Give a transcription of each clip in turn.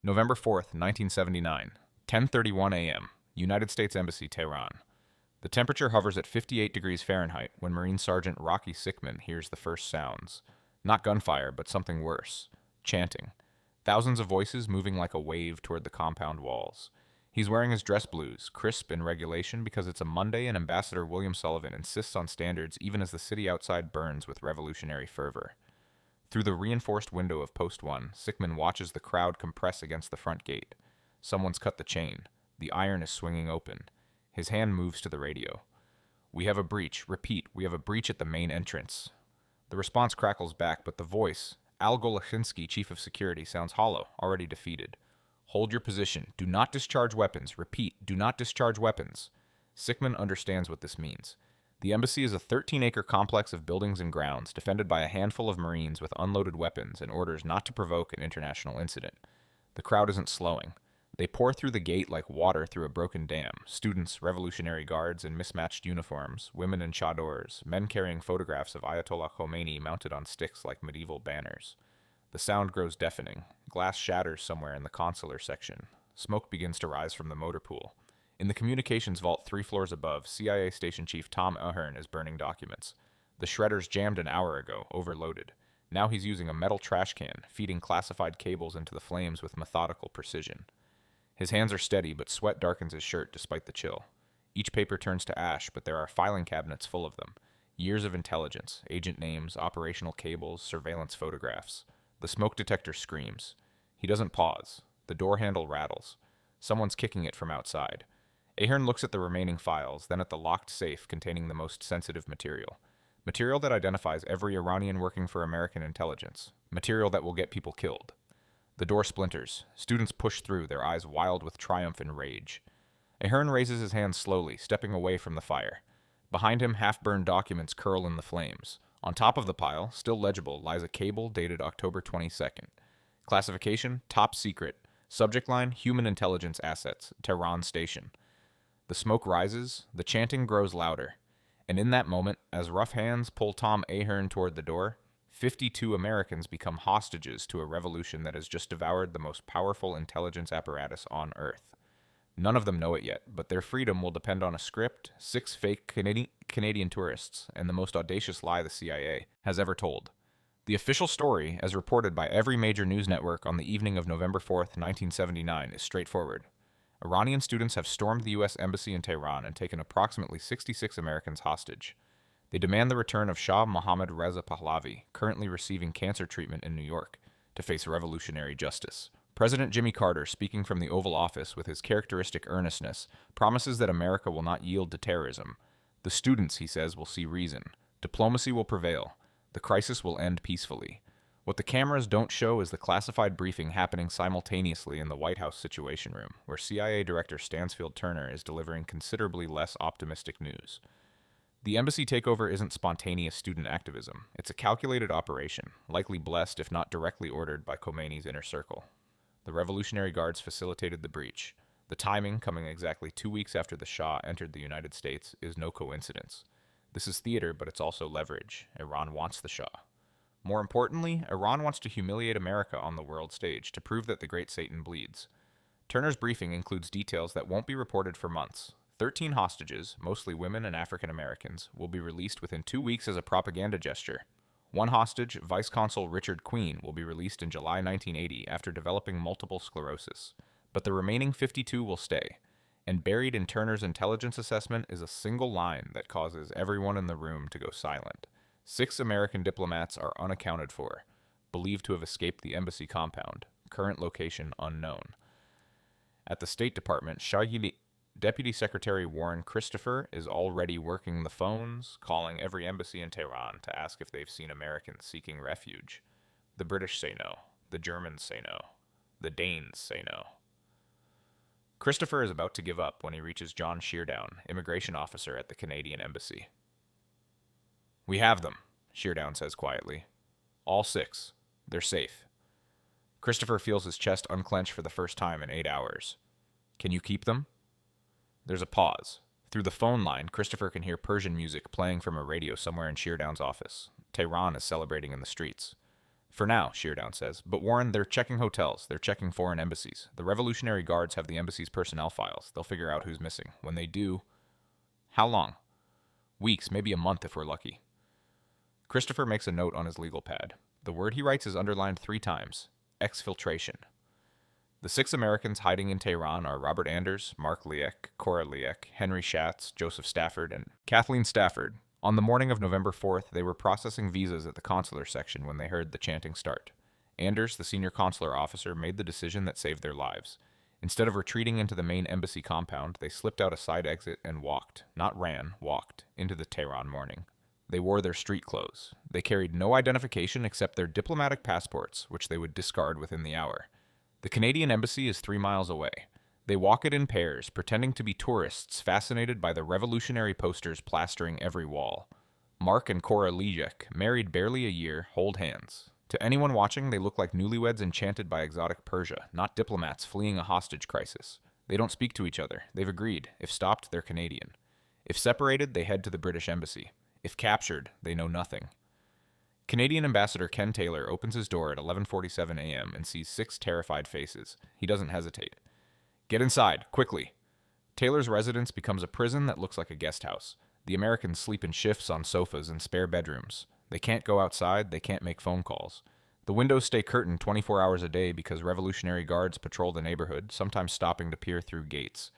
November 4th, 1979, 10:31 a.m., United States Embassy, Tehran. The temperature hovers at 58 degrees Fahrenheit when Marine Sergeant Rocky Sickman hears the first sounds. Not gunfire, but something worse. Chanting. Thousands of voices moving like a wave toward the compound walls. He's wearing his dress blues, crisp in regulation because it's a Monday and Ambassador William Sullivan insists on standards even as the city outside burns with revolutionary fervor. Through the reinforced window of Post 1, Sickman watches the crowd compress against the front gate. Someone's cut the chain. The iron is swinging open. His hand moves to the radio. "We have a breach. Repeat, we have a breach at the main entrance." The response crackles back, but the voice, Al Goloshinsky, chief of security, sounds hollow, already defeated. "Hold your position. Do not discharge weapons. Repeat, do not discharge weapons." Sickman understands what this means. The embassy is a 13-acre complex of buildings and grounds, defended by a handful of Marines with unloaded weapons and orders not to provoke an international incident. The crowd isn't slowing. They pour through the gate like water through a broken dam. Students, Revolutionary Guards in mismatched uniforms, women in chadors, men carrying photographs of Ayatollah Khomeini mounted on sticks like medieval banners. The sound grows deafening. Glass shatters somewhere in the consular section. Smoke begins to rise from the motor pool. In the communications vault 3 floors above, CIA Station Chief Tom Ahern is burning documents. The shredder's jammed an hour ago, overloaded. Now he's using a metal trash can, feeding classified cables into the flames with methodical precision. His hands are steady, but sweat darkens his shirt despite the chill. Each paper turns to ash, but there are filing cabinets full of them. Years of intelligence, agent names, operational cables, surveillance photographs. The smoke detector screams. He doesn't pause. The door handle rattles. Someone's kicking it from outside. Ahern looks at the remaining files, then at the locked safe containing the most sensitive material. Material that identifies every Iranian working for American intelligence. Material that will get people killed. The door splinters. Students push through, their eyes wild with triumph and rage. Ahern raises his hands slowly, stepping away from the fire. Behind him, half-burned documents curl in the flames. On top of the pile, still legible, lies a cable dated October 22nd. Classification, top secret. Subject line, human intelligence assets, Tehran Station. The smoke rises, the chanting grows louder. And in that moment, as rough hands pull Tom Ahern toward the door, 52 Americans become hostages to a revolution that has just devoured the most powerful intelligence apparatus on Earth. None of them know it yet, but their freedom will depend on a script, 6 fake Canadian tourists, and the most audacious lie the CIA has ever told. The official story, as reported by every major news network on the evening of November 4th, 1979, is straightforward. Iranian students have stormed the U.S. Embassy in Tehran and taken approximately 66 Americans hostage. They demand the return of Shah Mohammad Reza Pahlavi, currently receiving cancer treatment in New York, to face revolutionary justice. President Jimmy Carter, speaking from the Oval Office with his characteristic earnestness, promises that America will not yield to terrorism. The students, he says, will see reason. Diplomacy will prevail. The crisis will end peacefully. What the cameras don't show is the classified briefing happening simultaneously in the White House Situation Room, where CIA Director Stansfield Turner is delivering considerably less optimistic news. The embassy takeover isn't spontaneous student activism. It's a calculated operation, likely blessed if not directly ordered by Khomeini's inner circle. The Revolutionary Guards facilitated the breach. The timing, coming exactly 2 weeks after the Shah entered the United States, is no coincidence. This is theater, but it's also leverage. Iran wants the Shah. More importantly, Iran wants to humiliate America on the world stage to prove that the Great Satan bleeds. Turner's briefing includes details that won't be reported for months. 13 hostages, mostly women and African Americans, will be released within 2 weeks as a propaganda gesture. One hostage, Vice Consul Richard Queen, will be released in July 1980 after developing multiple sclerosis. But the remaining 52 will stay. And buried in Turner's intelligence assessment is a single line that causes everyone in the room to go silent. 6 American diplomats are unaccounted for, believed to have escaped the embassy compound, current location unknown. At the State Department, Deputy Secretary Warren Christopher is already working the phones, calling every embassy in Tehran to ask if they've seen Americans seeking refuge. The British say no. The Germans say no. The Danes say no. Christopher is about to give up when he reaches John Sheardown, immigration officer at the Canadian embassy. "We have them," Sheardown says quietly. "All 6. They're safe." Christopher feels his chest unclench for the first time in 8 hours. "Can you keep them?" There's a pause. Through the phone line, Christopher can hear Persian music playing from a radio somewhere in Sheardown's office. Tehran is celebrating in the streets. For now, Sheardown says. But Warren, they're checking hotels. They're checking foreign embassies. The Revolutionary Guards have the embassy's personnel files. They'll figure out who's missing. When they do... How long? Weeks, maybe a month if we're lucky. Christopher makes a note on his legal pad. The word he writes is underlined 3 times. Exfiltration. The 6 Americans hiding in Tehran are Robert Anders, Mark Liek, Cora Liek, Henry Schatz, Joseph Stafford, and Kathleen Stafford. On the morning of November 4th, they were processing visas at the consular section when they heard the chanting start. Anders, the senior consular officer, made the decision that saved their lives. Instead of retreating into the main embassy compound, they slipped out a side exit and walked, not ran, walked, into the Tehran morning. They wore their street clothes. They carried no identification except their diplomatic passports, which they would discard within the hour. The Canadian embassy is 3 miles away. They walk it in pairs, pretending to be tourists fascinated by the revolutionary posters plastering every wall. Mark and Cora Lijek, married barely a year, hold hands. To anyone watching, they look like newlyweds enchanted by exotic Persia, not diplomats fleeing a hostage crisis. They don't speak to each other. They've agreed. If stopped, they're Canadian. If separated, they head to the British embassy. If captured, they know nothing. Canadian Ambassador Ken Taylor opens his door at 11:47 a.m. and sees 6 terrified faces. He doesn't hesitate. Get inside, quickly. Taylor's residence becomes a prison that looks like a guest house. The Americans sleep in shifts on sofas in spare bedrooms. They can't go outside, they can't make phone calls. The windows stay curtained 24 hours a day because Revolutionary Guards patrol the neighborhood, sometimes stopping to peer through gates.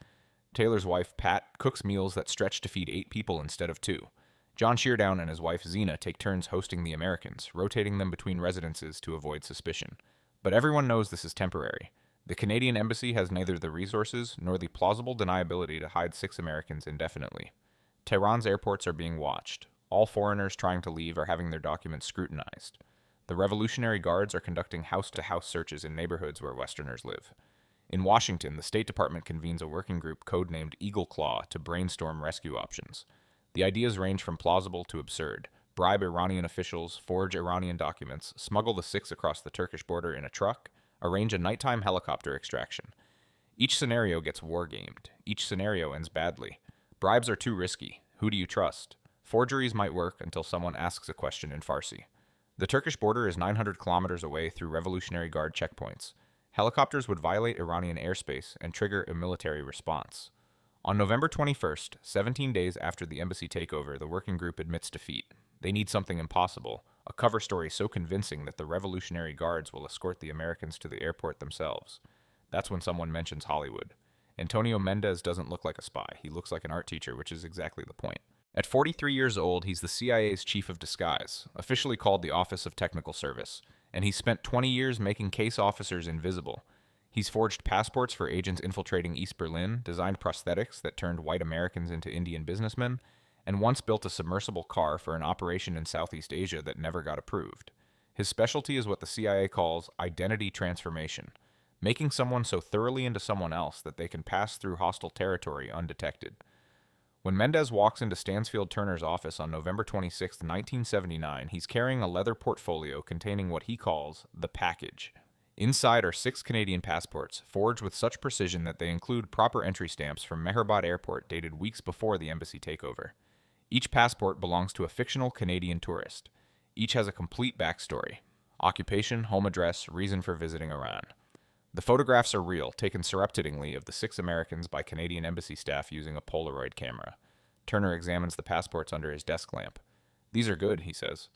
Taylor's wife, Pat, cooks meals that stretch to feed 8 people instead of 2. John Sheardown and his wife, Zena, take turns hosting the Americans, rotating them between residences to avoid suspicion. But everyone knows this is temporary. The Canadian embassy has neither the resources nor the plausible deniability to hide 6 Americans indefinitely. Tehran's airports are being watched. All foreigners trying to leave are having their documents scrutinized. The Revolutionary Guards are conducting house-to-house searches in neighborhoods where Westerners live. In Washington, the State Department convenes a working group codenamed Eagle Claw to brainstorm rescue options. The ideas range from plausible to absurd. Bribe Iranian officials, forge Iranian documents, smuggle the 6 across the Turkish border in a truck, arrange a nighttime helicopter extraction. Each scenario gets wargamed. Each scenario ends badly. Bribes are too risky. Who do you trust? Forgeries might work until someone asks a question in Farsi. The Turkish border is 900 kilometers away through Revolutionary Guard checkpoints. Helicopters would violate Iranian airspace and trigger a military response. On November 21st, 17 days after the embassy takeover, the working group admits defeat. They need something impossible, a cover story so convincing that the Revolutionary Guards will escort the Americans to the airport themselves. That's when someone mentions Hollywood. Antonio Mendez doesn't look like a spy. He looks like an art teacher, which is exactly the point. At 43 years old, he's the CIA's chief of disguise, officially called the Office of Technical Service, and he's spent 20 years making case officers invisible. He's forged passports for agents infiltrating East Berlin, designed prosthetics that turned white Americans into Indian businessmen, and once built a submersible car for an operation in Southeast Asia that never got approved. His specialty is what the CIA calls identity transformation, making someone so thoroughly into someone else that they can pass through hostile territory undetected. When Mendez walks into Stansfield Turner's office on November 26, 1979, he's carrying a leather portfolio containing what he calls the package. Inside are 6 Canadian passports, forged with such precision that they include proper entry stamps from Mehrabad Airport dated weeks before the embassy takeover. Each passport belongs to a fictional Canadian tourist. Each has a complete backstory: occupation, home address, reason for visiting Iran. The photographs are real, taken surreptitiously of the 6 Americans by Canadian embassy staff using a Polaroid camera. Turner examines the passports under his desk lamp. "These are good," he says.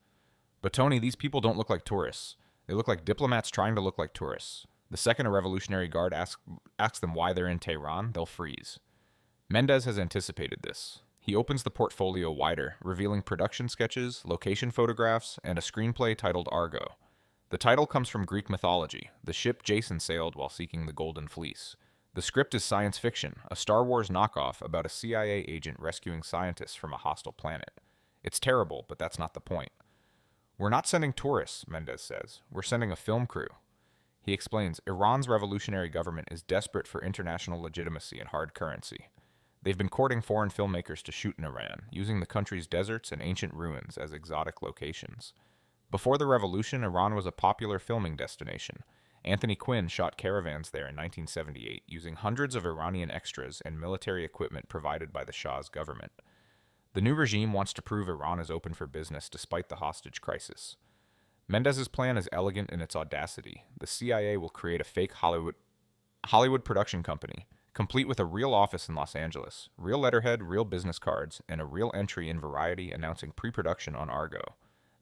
"But Tony, these people don't look like tourists. They look like diplomats trying to look like tourists. The second a Revolutionary Guard asks them why they're in Tehran, they'll freeze." Mendez has anticipated this. He opens the portfolio wider, revealing production sketches, location photographs, and a screenplay titled Argo. The title comes from Greek mythology, the ship Jason sailed while seeking the Golden Fleece. The script is science fiction, a Star Wars knockoff about a CIA agent rescuing scientists from a hostile planet. It's terrible, but that's not the point. "We're not sending tourists," Mendez says. "We're sending a film crew." He explains, Iran's revolutionary government is desperate for international legitimacy and hard currency. They've been courting foreign filmmakers to shoot in Iran, using the country's deserts and ancient ruins as exotic locations. Before the revolution, Iran was a popular filming destination. Anthony Quinn shot caravans there in 1978, using hundreds of Iranian extras and military equipment provided by the Shah's government. The new regime wants to prove Iran is open for business despite the hostage crisis. Mendez's plan is elegant in its audacity. The CIA will create a fake Hollywood production company, complete with a real office in Los Angeles, real letterhead, real business cards, and a real entry in Variety announcing pre-production on Argo.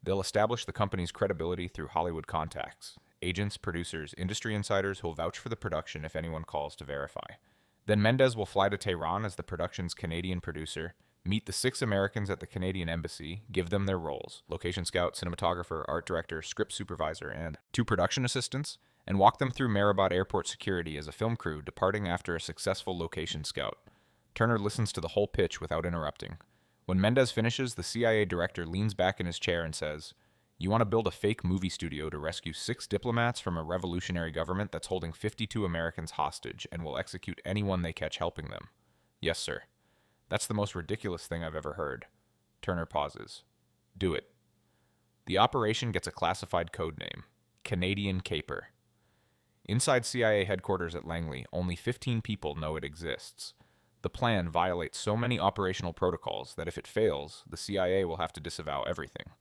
They'll establish the company's credibility through Hollywood contacts, agents, producers, industry insiders who'll vouch for the production if anyone calls to verify. Then Mendez will fly to Tehran as the production's Canadian producer, meet the 6 Americans at the Canadian embassy, give them their roles, location scout, cinematographer, art director, script supervisor, and 2 production assistants, and walk them through Mehrabad airport security as a film crew departing after a successful location scout. Turner listens to the whole pitch without interrupting. When Mendez finishes, the CIA director leans back in his chair and says, "You want to build a fake movie studio to rescue 6 diplomats from a revolutionary government that's holding 52 Americans hostage and will execute anyone they catch helping them?" "Yes, sir." "That's the most ridiculous thing I've ever heard." Turner pauses. "Do it." The operation gets a classified code name, Canadian Caper. Inside CIA headquarters at Langley, only 15 people know it exists. The plan violates so many operational protocols that if it fails, the CIA will have to disavow everything.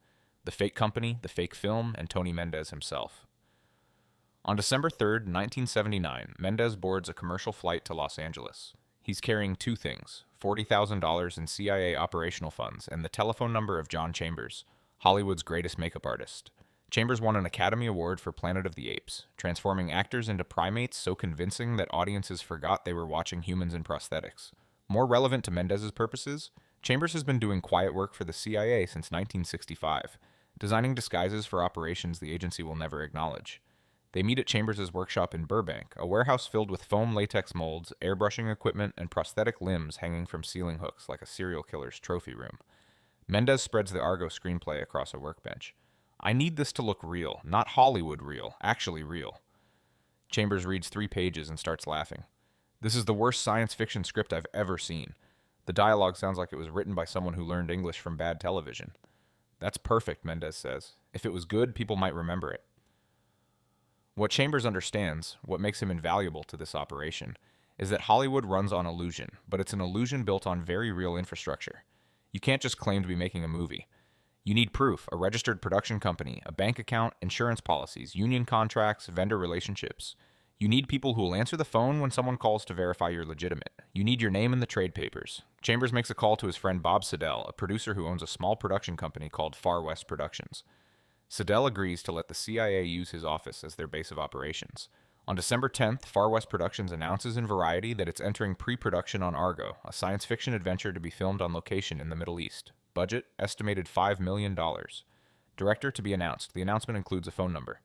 The fake company, the fake film, and Tony Mendez himself. On December 3rd, 1979, Mendez boards a commercial flight to Los Angeles. He's carrying 2 things, $40,000 in CIA operational funds and the telephone number of John Chambers, Hollywood's greatest makeup artist. Chambers won an Academy Award for Planet of the Apes, transforming actors into primates so convincing that audiences forgot they were watching humans in prosthetics. More relevant to Mendez's purposes, Chambers has been doing quiet work for the CIA since 1965, designing disguises for operations the agency will never acknowledge. They meet at Chambers' workshop in Burbank, a warehouse filled with foam latex molds, airbrushing equipment, and prosthetic limbs hanging from ceiling hooks like a serial killer's trophy room. Mendez spreads the Argo screenplay across a workbench. "I need this to look real, not Hollywood real, actually real." Chambers reads 3 pages and starts laughing. "This is the worst science fiction script I've ever seen. The dialogue sounds like it was written by someone who learned English from bad television." "That's perfect," Mendez says. "If it was good, people might remember it." What Chambers understands, what makes him invaluable to this operation, is that Hollywood runs on illusion, but it's an illusion built on very real infrastructure. You can't just claim to be making a movie. You need proof, a registered production company, a bank account, insurance policies, union contracts, vendor relationships. You need people who will answer the phone when someone calls to verify you're legitimate. You need your name in the trade papers. Chambers makes a call to his friend Bob Siddell, a producer who owns a small production company called Far West Productions. Siddell agrees to let the CIA use his office as their base of operations. On December 10th, Far West Productions announces in Variety that it's entering pre-production on Argo, a science fiction adventure to be filmed on location in the Middle East. Budget, estimated $5 million. Director to be announced. The announcement includes a phone number.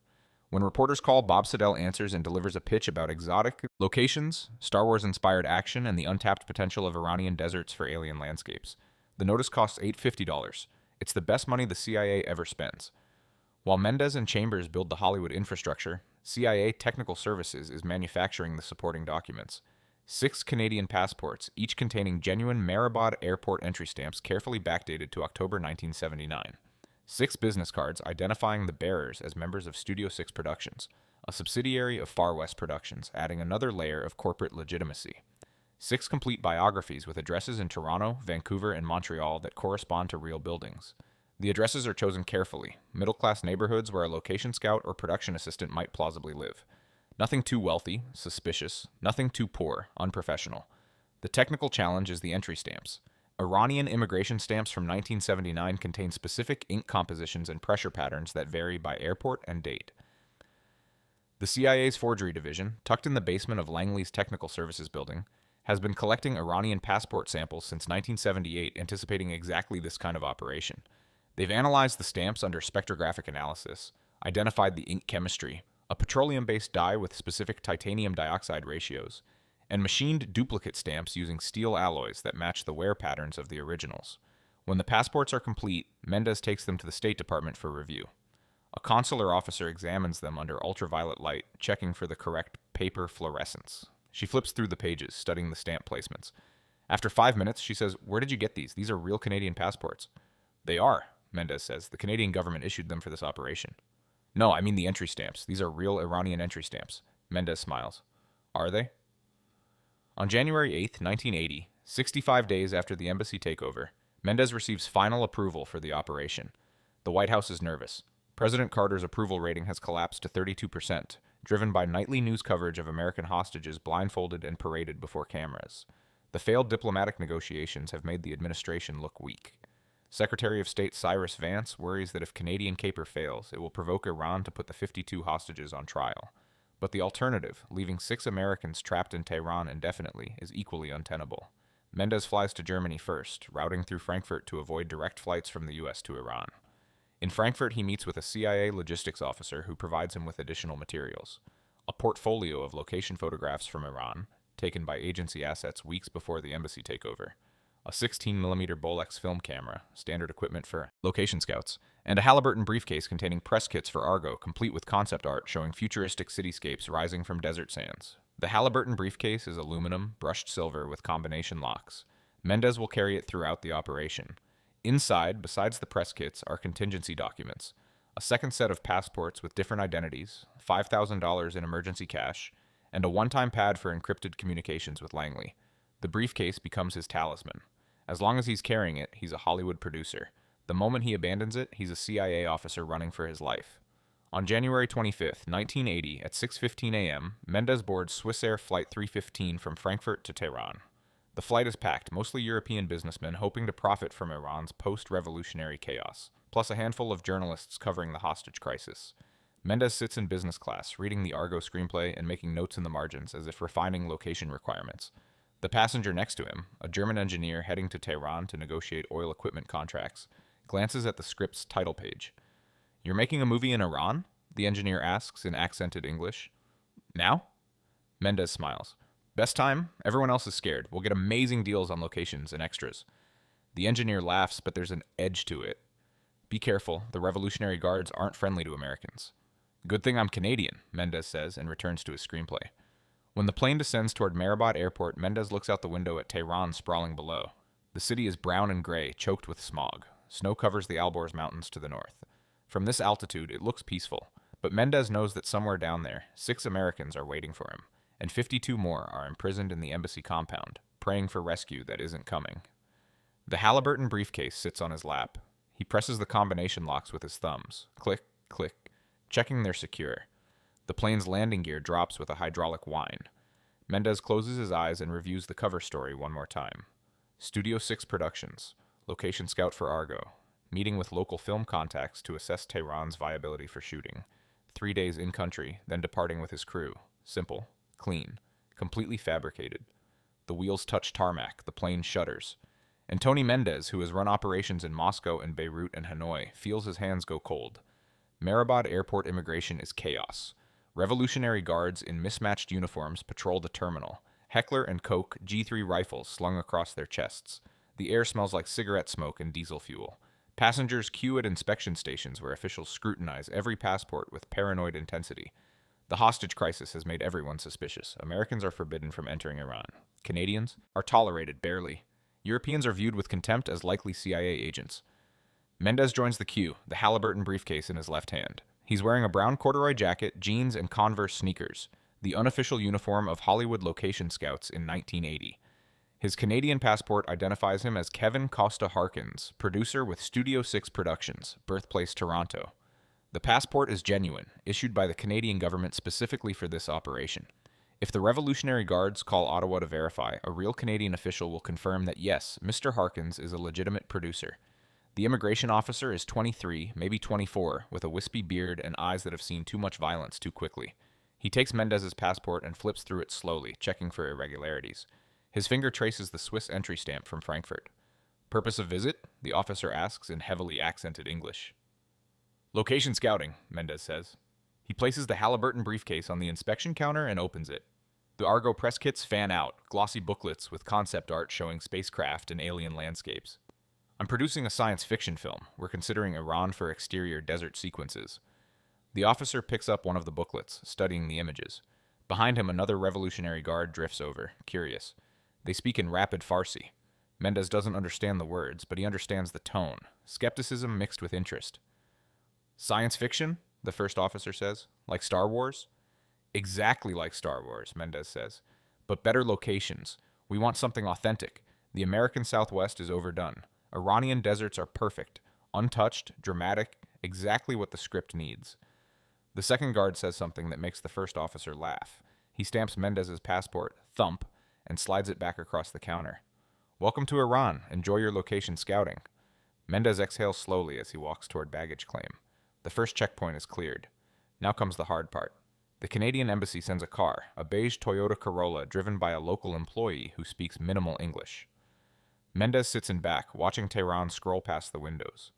When reporters call, Bob Siddell answers and delivers a pitch about exotic locations, Star Wars-inspired action, and the untapped potential of Iranian deserts for alien landscapes. The notice costs $850. It's the best money the CIA ever spends. While Mendez and Chambers build the Hollywood infrastructure, CIA Technical Services is manufacturing the supporting documents. 6 Canadian passports, each containing genuine Mehrabad airport entry stamps carefully backdated to October 1979. 6 business cards identifying the bearers as members of Studio 6 Productions, a subsidiary of Far West Productions, adding another layer of corporate legitimacy. 6 complete biographies with addresses in Toronto, Vancouver, and Montreal that correspond to real buildings. The addresses are chosen carefully, middle-class neighborhoods where a location scout or production assistant might plausibly live. Nothing too wealthy, suspicious, nothing too poor, unprofessional. The technical challenge is the entry stamps. Iranian immigration stamps from 1979 contain specific ink compositions and pressure patterns that vary by airport and date. The CIA's forgery division, tucked in the basement of Langley's Technical Services building, has been collecting Iranian passport samples since 1978, anticipating exactly this kind of operation. They've analyzed the stamps under spectrographic analysis, identified the ink chemistry, a petroleum-based dye with specific titanium dioxide ratios, and machined duplicate stamps using steel alloys that match the wear patterns of the originals. When the passports are complete, Mendez takes them to the State Department for review. A consular officer examines them under ultraviolet light, checking for the correct paper fluorescence. She flips through the pages, studying the stamp placements. After 5 minutes, she says, "Where did you get these? These are real Canadian passports." "They are," Mendez says. "The Canadian government issued them for this operation." "No, I mean the entry stamps. These are real Iranian entry stamps." Mendez smiles. "Are they?" On January 8, 1980, 65 days after the embassy takeover, Mendez receives final approval for the operation. The White House is nervous. President Carter's approval rating has collapsed to 32%, driven by nightly news coverage of American hostages blindfolded and paraded before cameras. The failed diplomatic negotiations have made the administration look weak. Secretary of State Cyrus Vance worries that if Canadian caper fails, it will provoke Iran to put the 52 hostages on trial. But the alternative, leaving 6 Americans trapped in Tehran indefinitely, is equally untenable. Mendez flies to Germany first, routing through Frankfurt to avoid direct flights from the U.S. to Iran. In Frankfurt, he meets with a CIA logistics officer who provides him with additional materials. A portfolio of location photographs from Iran, taken by agency assets weeks before the embassy takeover. A 16mm Bolex film camera, standard equipment for location scouts, and a Halliburton briefcase containing press kits for Argo, complete with concept art showing futuristic cityscapes rising from desert sands. The Halliburton briefcase is aluminum, brushed silver with combination locks. Mendez will carry it throughout the operation. Inside, besides the press kits, are contingency documents, a second set of passports with different identities, $5,000 in emergency cash, and a one-time pad for encrypted communications with Langley. The briefcase becomes his talisman. As long as he's carrying it, he's a Hollywood producer. The moment he abandons it, he's a CIA officer running for his life. On January 25, 1980, at 6:15 a.m., Mendez boards Swissair Flight 315 from Frankfurt to Tehran. The flight is packed, mostly European businessmen hoping to profit from Iran's post-revolutionary chaos, plus a handful of journalists covering the hostage crisis. Mendez sits in business class, reading the Argo screenplay and making notes in the margins as if refining location requirements. The passenger next to him, a German engineer heading to Tehran to negotiate oil equipment contracts, glances at the script's title page. "You're making a movie in Iran?" the engineer asks in accented English. "Now?" Mendez smiles. "Best time? Everyone else is scared. We'll get amazing deals on locations and extras." The engineer laughs, but there's an edge to it. "Be careful, the Revolutionary Guards aren't friendly to Americans." "Good thing I'm Canadian," Mendez says and returns to his screenplay. When the plane descends toward Mehrabad Airport, Mendez looks out the window at Tehran sprawling below. The city is brown and gray, choked with smog. Snow covers the Alborz Mountains to the north. From this altitude, it looks peaceful, but Mendez knows that somewhere down there, 6 Americans are waiting for him, and 52 more are imprisoned in the embassy compound, praying for rescue that isn't coming. The Halliburton briefcase sits on his lap. He presses the combination locks with his thumbs. Click, click, checking they're secure. The plane's landing gear drops with a hydraulic whine. Mendez closes his eyes and reviews the cover story one more time. Studio 6 Productions, location scout for Argo, meeting with local film contacts to assess Tehran's viability for shooting. 3 days in country, then departing with his crew. Simple, clean, completely fabricated. The wheels touch tarmac, the plane shudders. And Tony Mendez, who has run operations in Moscow and Beirut and Hanoi, feels his hands go cold. Mehrabad Airport immigration is chaos. Revolutionary Guards in mismatched uniforms patrol the terminal. Heckler & Koch G3 rifles slung across their chests. The air smells like cigarette smoke and diesel fuel. Passengers queue at inspection stations where officials scrutinize every passport with paranoid intensity. The hostage crisis has made everyone suspicious. Americans are forbidden from entering Iran. Canadians are tolerated barely. Europeans are viewed with contempt as likely CIA agents. Mendez joins the queue, the Halliburton briefcase in his left hand. He's wearing a brown corduroy jacket, jeans, and Converse sneakers, the unofficial uniform of Hollywood location scouts in 1980. His Canadian passport identifies him as Kevin Costa Harkins, producer with Studio 6 Productions, birthplace Toronto. The passport is genuine, issued by the Canadian government specifically for this operation. If the Revolutionary Guards call Ottawa to verify, a real Canadian official will confirm that yes, Mr. Harkins is a legitimate producer. The immigration officer is 23, maybe 24, with a wispy beard and eyes that have seen too much violence too quickly. He takes Mendez's passport and flips through it slowly, checking for irregularities. His finger traces the Swiss entry stamp from Frankfurt. "Purpose of visit?" the officer asks in heavily accented English. "Location scouting," Mendez says. He places the Halliburton briefcase on the inspection counter and opens it. The Argo press kits fan out, glossy booklets with concept art showing spacecraft and alien landscapes. "I'm producing a science fiction film. We're considering Iran for exterior desert sequences." The officer picks up one of the booklets, studying the images. Behind him, another Revolutionary Guard drifts over, curious. They speak in rapid Farsi. Mendez doesn't understand the words, but he understands the tone, skepticism mixed with interest. "Science fiction?" the first officer says. "Like Star Wars?" "Exactly like Star Wars," Mendez says. "But better locations. We want something authentic. The American Southwest is overdone. Iranian deserts are perfect, untouched, dramatic, Exactly what the script needs. The second guard says something that makes the first officer laugh. He stamps Mendez's passport, thump, and slides it back across the counter. Welcome to Iran. Enjoy your location scouting. Mendez exhales slowly as he walks toward baggage claim. The first checkpoint is cleared. Now comes the hard part. The Canadian embassy sends a car, a beige Toyota Corolla driven by a local employee who speaks minimal English. Mendez sits in back, watching Tehran scroll past the windows.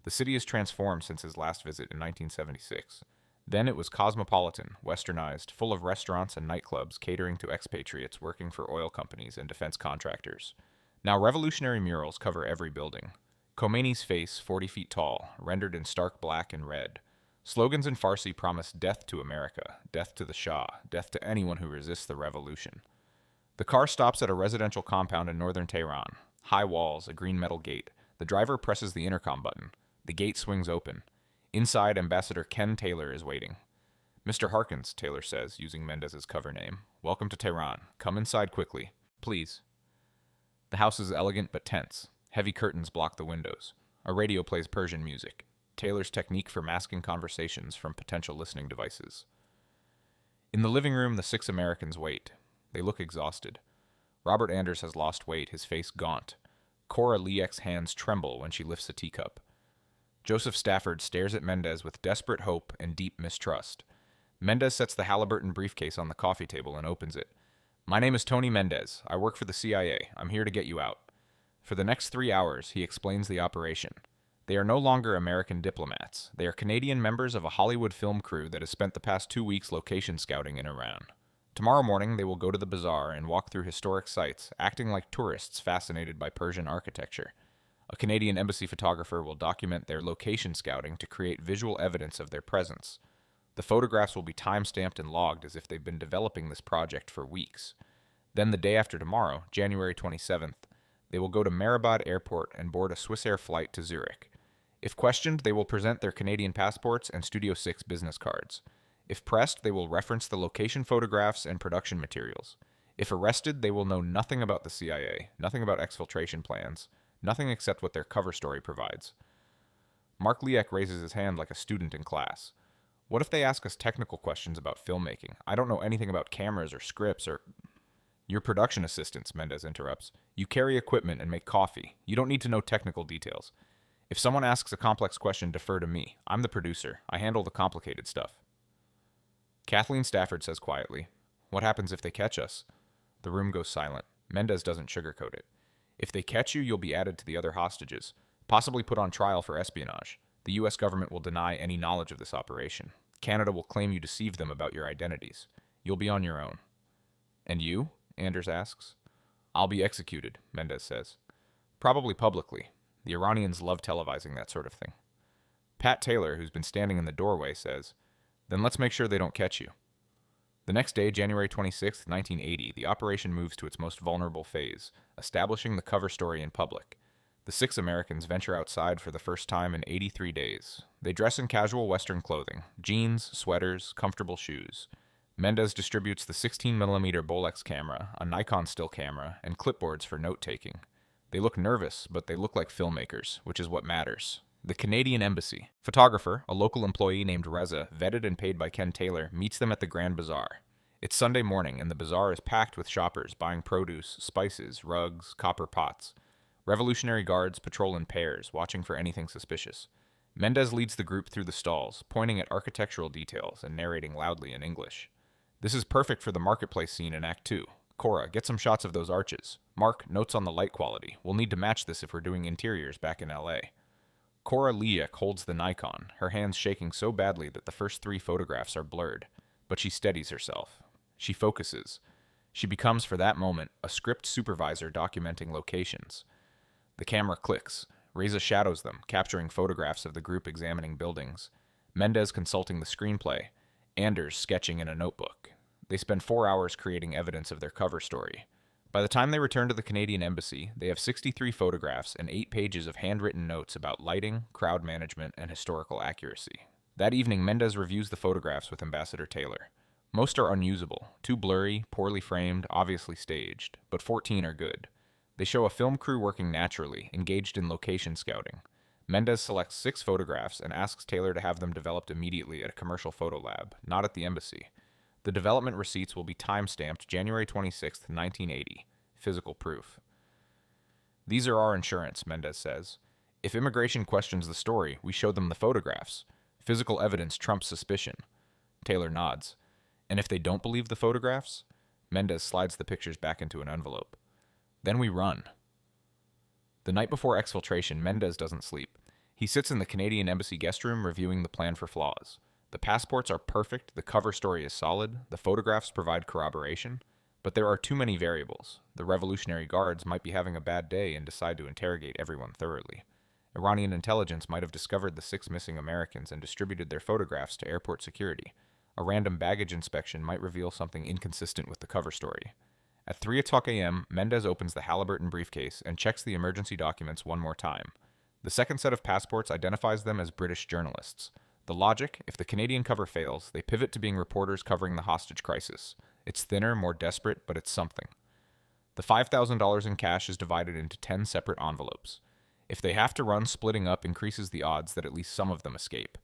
The city is transformed since his last visit in 1976. Then it was cosmopolitan, westernized, full of restaurants and nightclubs catering to expatriates working for oil companies and defense contractors. Now revolutionary murals cover every building. Khomeini's face, 40 feet tall, rendered in stark black and red. Slogans in Farsi promise death to America, death to the Shah, death to anyone who resists the revolution. The car stops at a residential compound in northern Tehran. High walls, a green metal gate. The driver presses the intercom button. The gate swings open. Inside, Ambassador Ken Taylor is waiting. Mr. Harkins, Taylor says, using Mendez's cover name. Welcome to Tehran. Come inside quickly. Please. The house is elegant but tense. Heavy curtains block the windows. A radio plays Persian music. Taylor's technique for masking conversations from potential listening devices. In the living room, the 6 Americans wait. They look exhausted. Robert Anders has lost weight, his face gaunt. Cora Liek's hands tremble when she lifts a teacup. Joseph Stafford stares at Mendez with desperate hope and deep mistrust. Mendez sets the Halliburton briefcase on the coffee table and opens it. My name is Tony Mendez. I work for the CIA. I'm here to get you out. For the next 3 hours, he explains the operation. They are no longer American diplomats. They are Canadian members of a Hollywood film crew that has spent the past 2 weeks location scouting in Iran. Tomorrow morning, they will go to the bazaar and walk through historic sites, acting like tourists fascinated by Persian architecture. A Canadian embassy photographer will document their location scouting to create visual evidence of their presence. The photographs will be time-stamped and logged as if they've been developing this project for weeks. Then the day after tomorrow, January 27th, they will go to Mehrabad Airport and board a Swissair flight to Zurich. If questioned, they will present their Canadian passports and Studio 6 business cards. If pressed, they will reference the location photographs and production materials. If arrested, they will know nothing about the CIA, nothing about exfiltration plans, nothing except what their cover story provides. Mark Liek raises his hand like a student in class. What if they ask us technical questions about filmmaking? I don't know anything about cameras or scripts or... You're production assistants, Mendez interrupts. You carry equipment and make coffee. You don't need to know technical details. If someone asks a complex question, defer to me. I'm the producer. I handle the complicated stuff. Kathleen Stafford says quietly, What happens if they catch us? The room goes silent. Mendez doesn't sugarcoat it. If they catch you, you'll be added to the other hostages, possibly put on trial for espionage. The U.S. government will deny any knowledge of this operation. Canada will claim you deceived them about your identities. You'll be on your own. And you? Anders asks. I'll be executed, Mendez says. Probably publicly. The Iranians love televising that sort of thing. Pat Taylor, who's been standing in the doorway, says, Then let's make sure they don't catch you. The next day, January 26, 1980, the operation moves to its most vulnerable phase, establishing the cover story in public. The 6 Americans venture outside for the first time in 83 days. They dress in casual Western clothing, jeans, sweaters, comfortable shoes. Mendez distributes the 16mm Bolex camera, a Nikon still camera, and clipboards for note-taking. They look nervous, but they look like filmmakers, which is what matters. The Canadian Embassy. Photographer, a local employee named Reza, vetted and paid by Ken Taylor, meets them at the Grand Bazaar. It's Sunday morning, and the bazaar is packed with shoppers buying produce, spices, rugs, copper pots. Revolutionary guards patrol in pairs, watching for anything suspicious. Mendez leads the group through the stalls, pointing at architectural details and narrating loudly in English. This is perfect for the marketplace scene in Act 2. Cora, get some shots of those arches. Mark, notes on the light quality. We'll need to match this if we're doing interiors back in LA. Cora Liek holds the Nikon, her hands shaking so badly that the first 3 photographs are blurred. But she steadies herself. She focuses. She becomes, for that moment, a script supervisor documenting locations. The camera clicks. Reza shadows them, capturing photographs of the group examining buildings. Mendez consulting the screenplay. Anders sketching in a notebook. They spend 4 hours creating evidence of their cover story. By the time they return to the Canadian Embassy, they have 63 photographs and 8 pages of handwritten notes about lighting, crowd management, and historical accuracy. That evening, Mendez reviews the photographs with Ambassador Taylor. Most are unusable, too blurry, poorly framed, obviously staged, but 14 are good. They show a film crew working naturally, engaged in location scouting. Mendez selects 6 photographs and asks Taylor to have them developed immediately at a commercial photo lab, not at the embassy. The development receipts will be time-stamped January 26, 1980. Physical proof. These are our insurance, Mendez says. If immigration questions the story, we show them the photographs. Physical evidence trumps suspicion. Taylor nods. And if they don't believe the photographs? Mendez slides the pictures back into an envelope. Then we run. The night before exfiltration, Mendez doesn't sleep. He sits in the Canadian Embassy guest room reviewing the plan for flaws. The passports are perfect, the cover story is solid, the photographs provide corroboration, but there are too many variables. The Revolutionary Guards might be having a bad day and decide to interrogate everyone thoroughly. Iranian intelligence might have discovered the 6 missing Americans and distributed their photographs to airport security. A random baggage inspection might reveal something inconsistent with the cover story. At 3 a.m., Mendez opens the Halliburton briefcase and checks the emergency documents one more time. The second set of passports identifies them as British journalists. The logic, if the Canadian cover fails, they pivot to being reporters covering the hostage crisis. It's thinner, more desperate, but it's something. The $5,000 in cash is divided into 10 separate envelopes. If they have to run, splitting up increases the odds that at least some of them escape.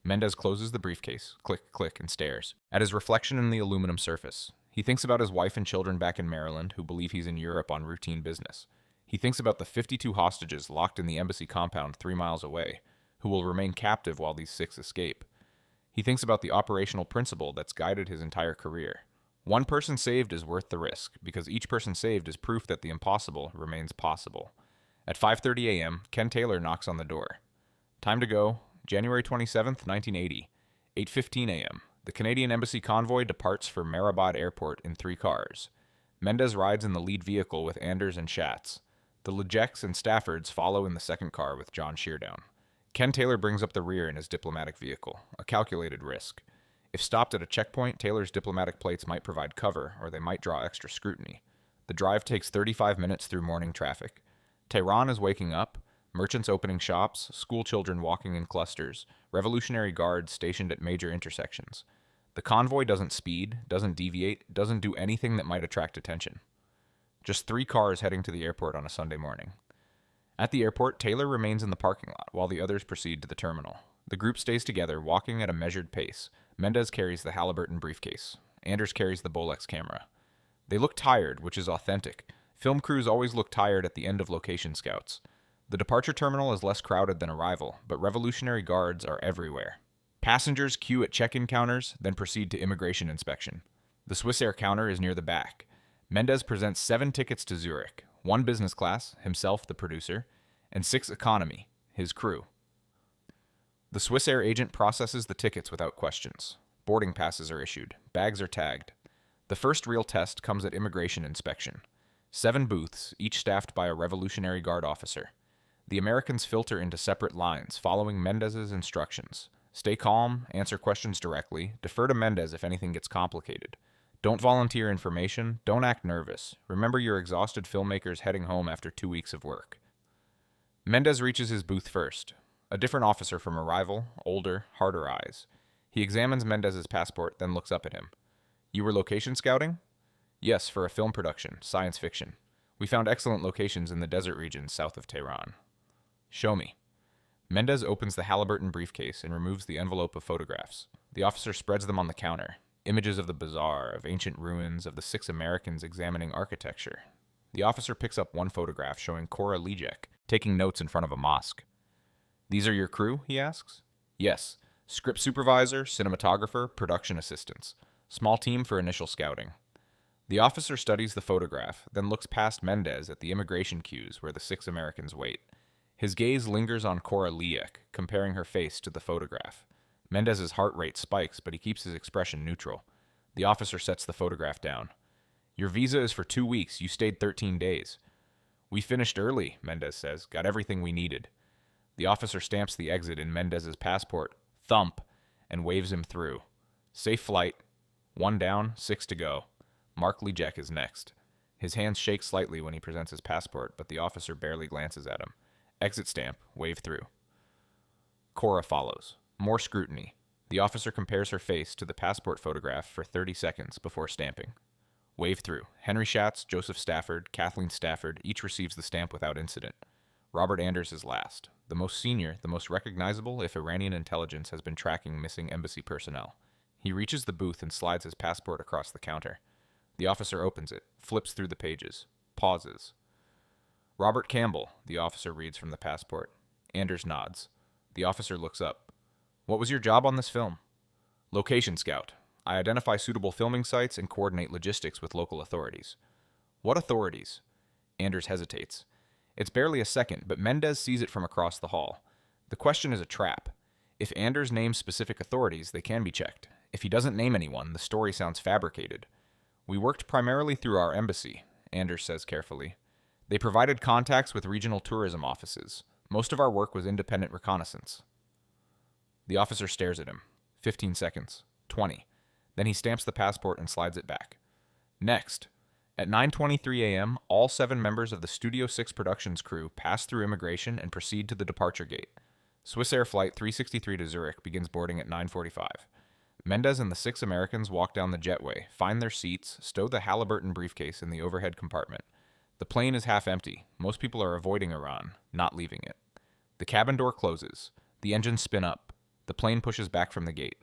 Mendez closes the briefcase, click, click, and stares at his reflection in the aluminum surface. He thinks about his wife and children back in Maryland who believe he's in Europe on routine business. He thinks about the 52 hostages locked in the embassy compound 3 miles away, who will remain captive while these 6 escape. He thinks about the operational principle that's guided his entire career. One person saved is worth the risk, because each person saved is proof that the impossible remains possible. At 5:30 a.m., Ken Taylor knocks on the door. Time to go, January 27th, 1980, 8:15 a.m. The Canadian Embassy convoy departs for Mehrabad Airport in 3 cars. Mendez rides in the lead vehicle with Anders and Schatz. The Lejecks and Staffords follow in the second car with John Sheardown. Ken Taylor brings up the rear in his diplomatic vehicle, a calculated risk. If stopped at a checkpoint, Taylor's diplomatic plates might provide cover, or they might draw extra scrutiny. The drive takes 35 minutes through morning traffic. Tehran is waking up, merchants opening shops, school children walking in clusters, Revolutionary Guards stationed at major intersections. The convoy doesn't speed, doesn't deviate, doesn't do anything that might attract attention. Just 3 cars heading to the airport on a Sunday morning. At the airport, Taylor remains in the parking lot while the others proceed to the terminal. The group stays together, walking at a measured pace. Mendez carries the Halliburton briefcase. Anders carries the Bolex camera. They look tired, which is authentic. Film crews always look tired at the end of location scouts. The departure terminal is less crowded than arrival, but Revolutionary Guards are everywhere. Passengers queue at check-in counters, then proceed to immigration inspection. The Swissair counter is near the back. Mendez presents 7 tickets to Zurich, 1 business class, himself the producer, and 6 economy, his crew. The Swissair agent processes the tickets without questions. Boarding passes are issued. Bags are tagged. The first real test comes at immigration inspection. 7 booths, each staffed by a Revolutionary Guard officer. The Americans filter into separate lines, following Mendez's instructions. Stay calm, answer questions directly, defer to Mendez if anything gets complicated. Don't volunteer information, don't act nervous. Remember you're exhausted filmmakers heading home after 2 weeks of work. Mendez reaches his booth first. A different officer from arrival, older, harder eyes. He examines Mendez's passport, then looks up at him. You were location scouting? Yes, for a film production, science fiction. We found excellent locations in the desert regions south of Tehran. Show me. Mendez opens the Halliburton briefcase and removes the envelope of photographs. The officer spreads them on the counter. Images of the bazaar, of ancient ruins, of the 6 Americans examining architecture. The officer picks up 1 photograph showing Cora Lejek taking notes in front of a mosque. These are your crew, he asks. Yes. Script supervisor, cinematographer, production assistants. Small team for initial scouting. The officer studies the photograph, then looks past Mendez at the immigration queues where the 6 Americans wait. His gaze lingers on Cora Lejek, comparing her face to the photograph. Mendez's heart rate spikes, but he keeps his expression neutral. The officer sets the photograph down. Your visa is for 2 weeks. You stayed 13 days. We finished early, Mendez says. Got everything we needed. The officer stamps the exit in Mendez's passport, thump, and waves him through. Safe flight. 1 down, 6 to go. Mark Lejek is next. His hands shake slightly when he presents his passport, but the officer barely glances at him. Exit stamp, wave through. Cora follows. More scrutiny. The officer compares her face to the passport photograph for 30 seconds before stamping. Wave through. Henry Schatz, Joseph Stafford, Kathleen Stafford each receives the stamp without incident. Robert Anders is last. The most senior, the most recognizable if Iranian intelligence has been tracking missing embassy personnel. He reaches the booth and slides his passport across the counter. The officer opens it, flips through the pages, pauses. Robert Campbell, the officer reads from the passport. Anders nods. The officer looks up. What was your job on this film? Location scout. I identify suitable filming sites and coordinate logistics with local authorities. What authorities? Anders hesitates. It's barely a second, but Mendez sees it from across the hall. The question is a trap. If Anders names specific authorities, they can be checked. If he doesn't name anyone, the story sounds fabricated. We worked primarily through our embassy, Anders says carefully. They provided contacts with regional tourism offices. Most of our work was independent reconnaissance. The officer stares at him. 15 seconds. 20. Then he stamps the passport and slides it back. Next. At 9:23 a.m., all 7 members of the Studio 6 Productions crew pass through immigration and proceed to the departure gate. Swissair Flight 363 to Zurich begins boarding at 9:45. Mendez and the 6 Americans walk down the jetway, find their seats, stow the Halliburton briefcase in the overhead compartment. The plane is half empty. Most people are avoiding Iran, not leaving it. The cabin door closes. The engines spin up. The plane pushes back from the gate.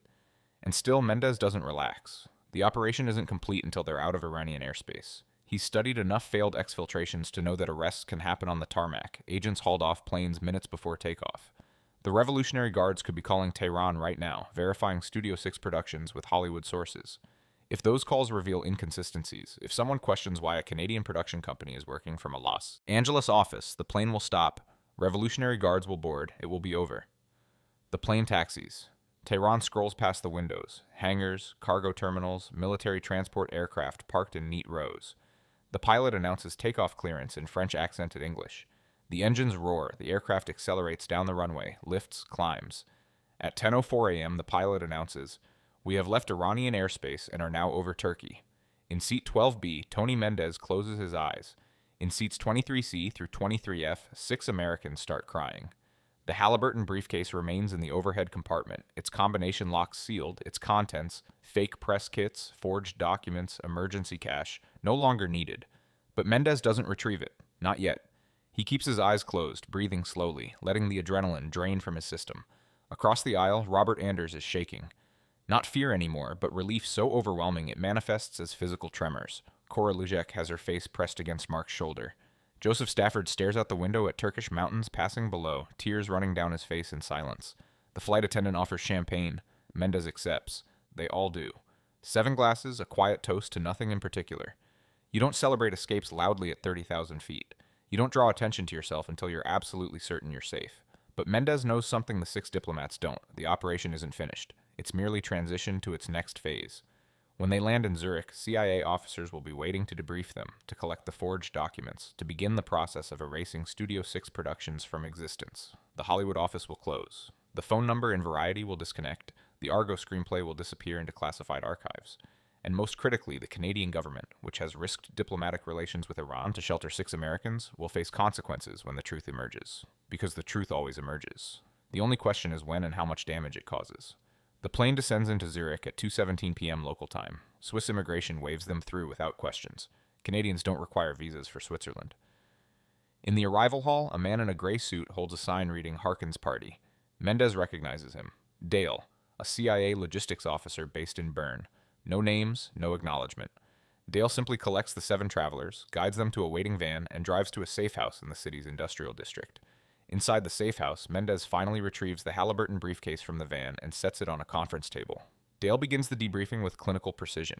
And still, Mendez doesn't relax. The operation isn't complete until they're out of Iranian airspace. He's studied enough failed exfiltrations to know that arrests can happen on the tarmac, agents hauled off planes minutes before takeoff. The Revolutionary Guards could be calling Tehran right now, verifying Studio 6 Productions with Hollywood sources. If those calls reveal inconsistencies, if someone questions why a Canadian production company is working from a Los Angeles office, the plane will stop, Revolutionary Guards will board, it will be over. The plane taxis. Tehran scrolls past the windows, hangars, cargo terminals, military transport aircraft parked in neat rows. The pilot announces takeoff clearance in French-accented English. The engines roar, the aircraft accelerates down the runway, lifts, climbs. At 10:04 a.m., the pilot announces, "We have left Iranian airspace and are now over Turkey." In seat 12B, Tony Mendez closes his eyes. In seats 23C through 23F, 6 Americans start crying. The Halliburton briefcase remains in the overhead compartment, its combination locks sealed, its contents, fake press kits, forged documents, emergency cash, no longer needed. But Mendez doesn't retrieve it. Not yet. He keeps his eyes closed, breathing slowly, letting the adrenaline drain from his system. Across the aisle, Robert Anders is shaking. Not fear anymore, but relief so overwhelming it manifests as physical tremors. Cora Lujek has her face pressed against Mark's shoulder. Joseph Stafford stares out the window at Turkish mountains passing below, tears running down his face in silence. The flight attendant offers champagne. Mendez accepts. They all do. 7 glasses, a quiet toast to nothing in particular. You don't celebrate escapes loudly at 30,000 feet. You don't draw attention to yourself until you're absolutely certain you're safe. But Mendez knows something the 6 diplomats don't. The operation isn't finished. It's merely transitioned to its next phase. When they land in Zurich, CIA officers will be waiting to debrief them, to collect the forged documents, to begin the process of erasing Studio 6 Productions from existence. The Hollywood office will close. The phone number in Variety will disconnect. The Argo screenplay will disappear into classified archives. And most critically, the Canadian government, which has risked diplomatic relations with Iran to shelter 6 Americans, will face consequences when the truth emerges. Because the truth always emerges. The only question is when and how much damage it causes. The plane descends into Zurich at 2:17 p.m. local time. Swiss immigration waves them through without questions. Canadians don't require visas for Switzerland. In the arrival hall, a man in a gray suit holds a sign reading Harkin's Party. Mendez recognizes him. Dale, a CIA logistics officer based in Bern. No names, no acknowledgement. Dale simply collects the 7 travelers, guides them to a waiting van, and drives to a safe house in the city's industrial district. Inside the safe house, Mendez finally retrieves the Halliburton briefcase from the van and sets it on a conference table. Dale begins the debriefing with clinical precision.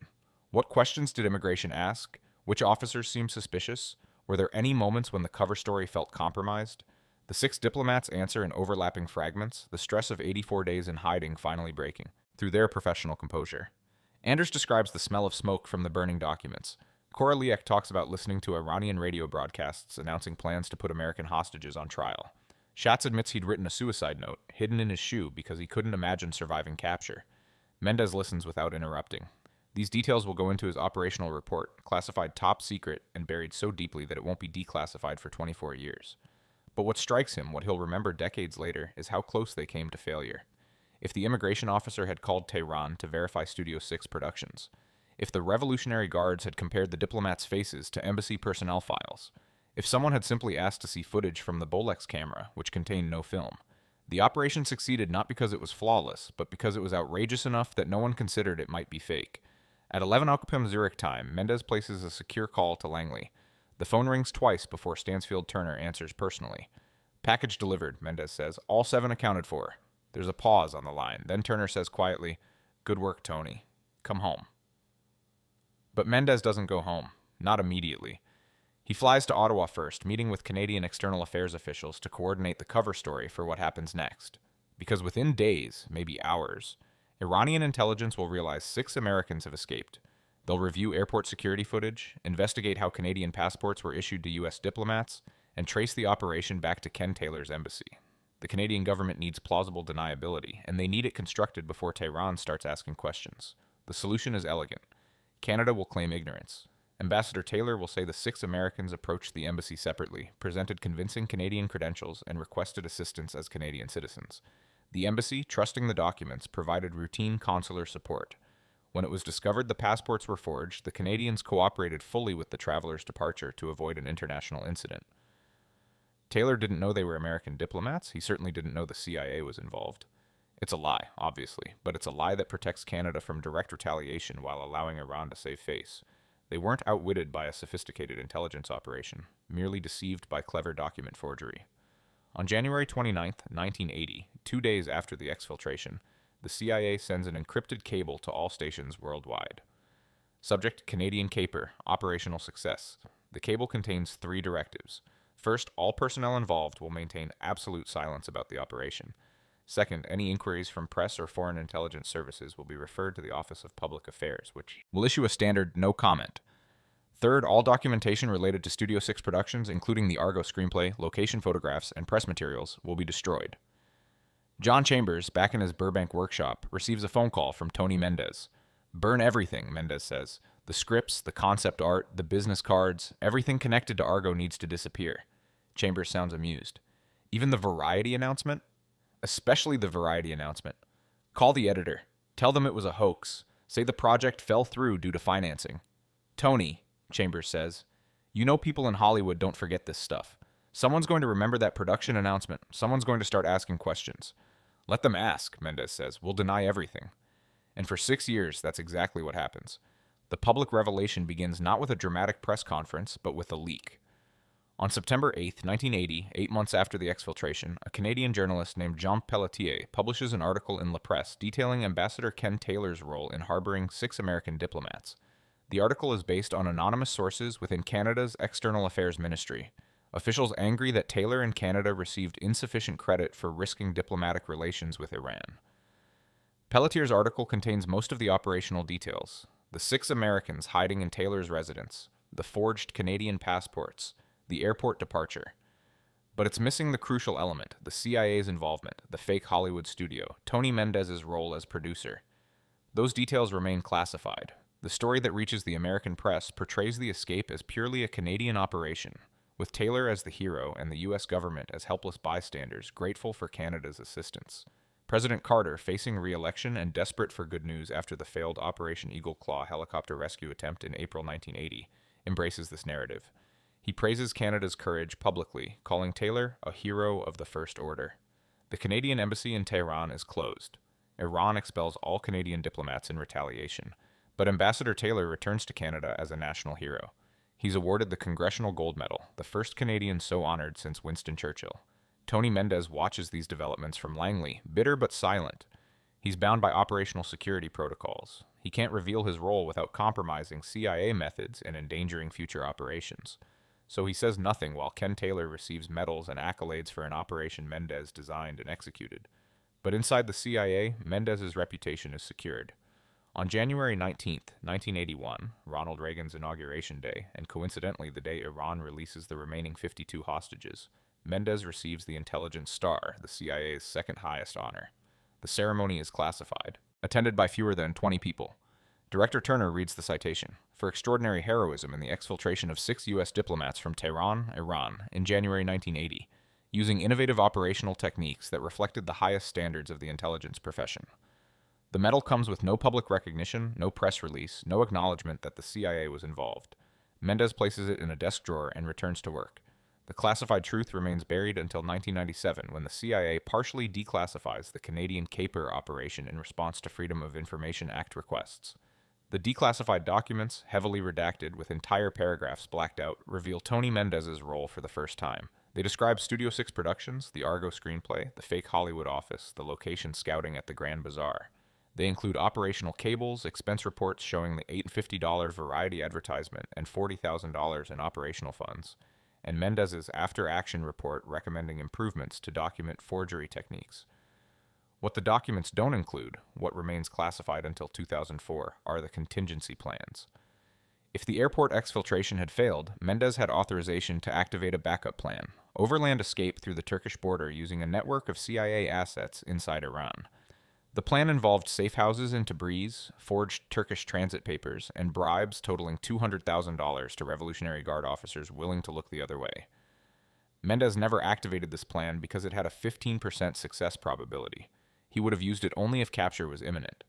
What questions did immigration ask? Which officers seemed suspicious? Were there any moments when the cover story felt compromised? The 6 diplomats answer in overlapping fragments, the stress of 84 days in hiding finally breaking, through their professional composure. Anders describes the smell of smoke from the burning documents. Cora Liek talks about listening to Iranian radio broadcasts announcing plans to put American hostages on trial. Schatz admits he'd written a suicide note, hidden in his shoe because he couldn't imagine surviving capture. Mendez listens without interrupting. These details will go into his operational report, classified top secret and buried so deeply that it won't be declassified for 24 years. But what strikes him, what he'll remember decades later, is how close they came to failure. If the immigration officer had called Tehran to verify Studio 6 Productions, if the Revolutionary Guards had compared the diplomats' faces to embassy personnel files, if someone had simply asked to see footage from the Bolex camera, which contained no film. The operation succeeded not because it was flawless, but because it was outrageous enough that no one considered it might be fake. At 11 p.m. Zurich time, Mendez places a secure call to Langley. The phone rings twice before Stansfield Turner answers personally. Package delivered, Mendez says. All 7 accounted for. There's a pause on the line. Then Turner says quietly, "Good work, Tony. Come home." But Mendez doesn't go home. Not immediately. He flies to Ottawa first, meeting with Canadian external affairs officials to coordinate the cover story for what happens next. Because within days, maybe hours, Iranian intelligence will realize 6 Americans have escaped. They'll review airport security footage, investigate how Canadian passports were issued to U.S. diplomats, and trace the operation back to Ken Taylor's embassy. The Canadian government needs plausible deniability, and they need it constructed before Tehran starts asking questions. The solution is elegant. Canada will claim ignorance. Ambassador Taylor will say the 6 Americans approached the embassy separately, presented convincing Canadian credentials, and requested assistance as Canadian citizens. The embassy, trusting the documents, provided routine consular support. When it was discovered the passports were forged, the Canadians cooperated fully with the travelers' departure to avoid an international incident. Taylor didn't know they were American diplomats. He certainly didn't know the CIA was involved. It's a lie, obviously, but it's a lie that protects Canada from direct retaliation while allowing Iran to save face. They weren't outwitted by a sophisticated intelligence operation, merely deceived by clever document forgery. On January 29, 1980, 2 days after the exfiltration, the CIA sends an encrypted cable to all stations worldwide. Subject: Canadian Caper, operational success. The cable contains 3 directives. First, all personnel involved will maintain absolute silence about the operation. Second, any inquiries from press or foreign intelligence services will be referred to the Office of Public Affairs, which will issue a standard no comment. Third, all documentation related to Studio 6 productions, including the Argo screenplay, location photographs, and press materials, will be destroyed. John Chambers, back in his Burbank workshop, receives a phone call from Tony Mendez. "Burn everything," Mendez says. "The scripts, the concept art, the business cards, everything connected to Argo needs to disappear." Chambers sounds amused. "Even the Variety announcement?" "Especially the Variety announcement. Call the editor. Tell them it was a hoax. Say the project fell through due to financing." "Tony," Chambers says, "you know people in Hollywood don't forget this stuff. Someone's going to remember that production announcement. Someone's going to start asking questions." "Let them ask," Mendez says. "We'll deny everything." And for 6 years, that's exactly what happens. The public revelation begins not with a dramatic press conference, but with a leak. On September 8, 1980, 8 months after the exfiltration, a Canadian journalist named Jean Pelletier publishes an article in La Presse detailing Ambassador Ken Taylor's role in harboring 6 American diplomats. The article is based on anonymous sources within Canada's External Affairs Ministry. Officials angry that Taylor and Canada received insufficient credit for risking diplomatic relations with Iran. Pelletier's article contains most of the operational details: the 6 Americans hiding in Taylor's residence, the forged Canadian passports, the airport departure. But it's missing the crucial element: the CIA's involvement, the fake Hollywood studio, Tony Mendez's role as producer. Those details remain classified. The story that reaches the American press portrays the escape as purely a Canadian operation, with Taylor as the hero and the U.S. government as helpless bystanders grateful for Canada's assistance. President Carter, facing re-election and desperate for good news after the failed Operation Eagle Claw helicopter rescue attempt in April 1980, embraces this narrative. He praises Canada's courage publicly, calling Taylor a hero of the First Order. The Canadian embassy in Tehran is closed. Iran expels all Canadian diplomats in retaliation, but Ambassador Taylor returns to Canada as a national hero. He's awarded the Congressional Gold Medal, the first Canadian so honored since Winston Churchill. Tony Mendez watches these developments from Langley, bitter but silent. He's bound by operational security protocols. He can't reveal his role without compromising CIA methods and endangering future operations. So he says nothing while Ken Taylor receives medals and accolades for an operation Mendez designed and executed. But inside the CIA, Mendez's reputation is secured. On January 19, 1981, Ronald Reagan's inauguration day, and coincidentally the day Iran releases the remaining 52 hostages, Mendez receives the Intelligence Star, the CIA's second highest honor. The ceremony is classified, attended by fewer than 20 people. Director Turner reads the citation: "For extraordinary heroism in the exfiltration of 6 U.S. diplomats from Tehran, Iran, in January 1980, using innovative operational techniques that reflected the highest standards of the intelligence profession." The medal comes with no public recognition, no press release, no acknowledgement that the CIA was involved. Mendez places it in a desk drawer and returns to work. The classified truth remains buried until 1997, when the CIA partially declassifies the Canadian Caper operation in response to Freedom of Information Act requests. The declassified documents, heavily redacted with entire paragraphs blacked out, reveal Tony Mendez's role for the first time. They describe Studio 6 productions, the Argo screenplay, the fake Hollywood office, the location scouting at the Grand Bazaar. They include operational cables, expense reports showing the $850 variety advertisement, and $40,000 in operational funds, and Mendez's after-action report recommending improvements to document forgery techniques. What the documents don't include, what remains classified until 2004, are the contingency plans. If the airport exfiltration had failed, Mendez had authorization to activate a backup plan, overland escape through the Turkish border using a network of CIA assets inside Iran. The plan involved safe houses in Tabriz, forged Turkish transit papers, and bribes totaling $200,000 to Revolutionary Guard officers willing to look the other way. Mendez never activated this plan because it had a 15% success probability. He would have used it only if capture was imminent.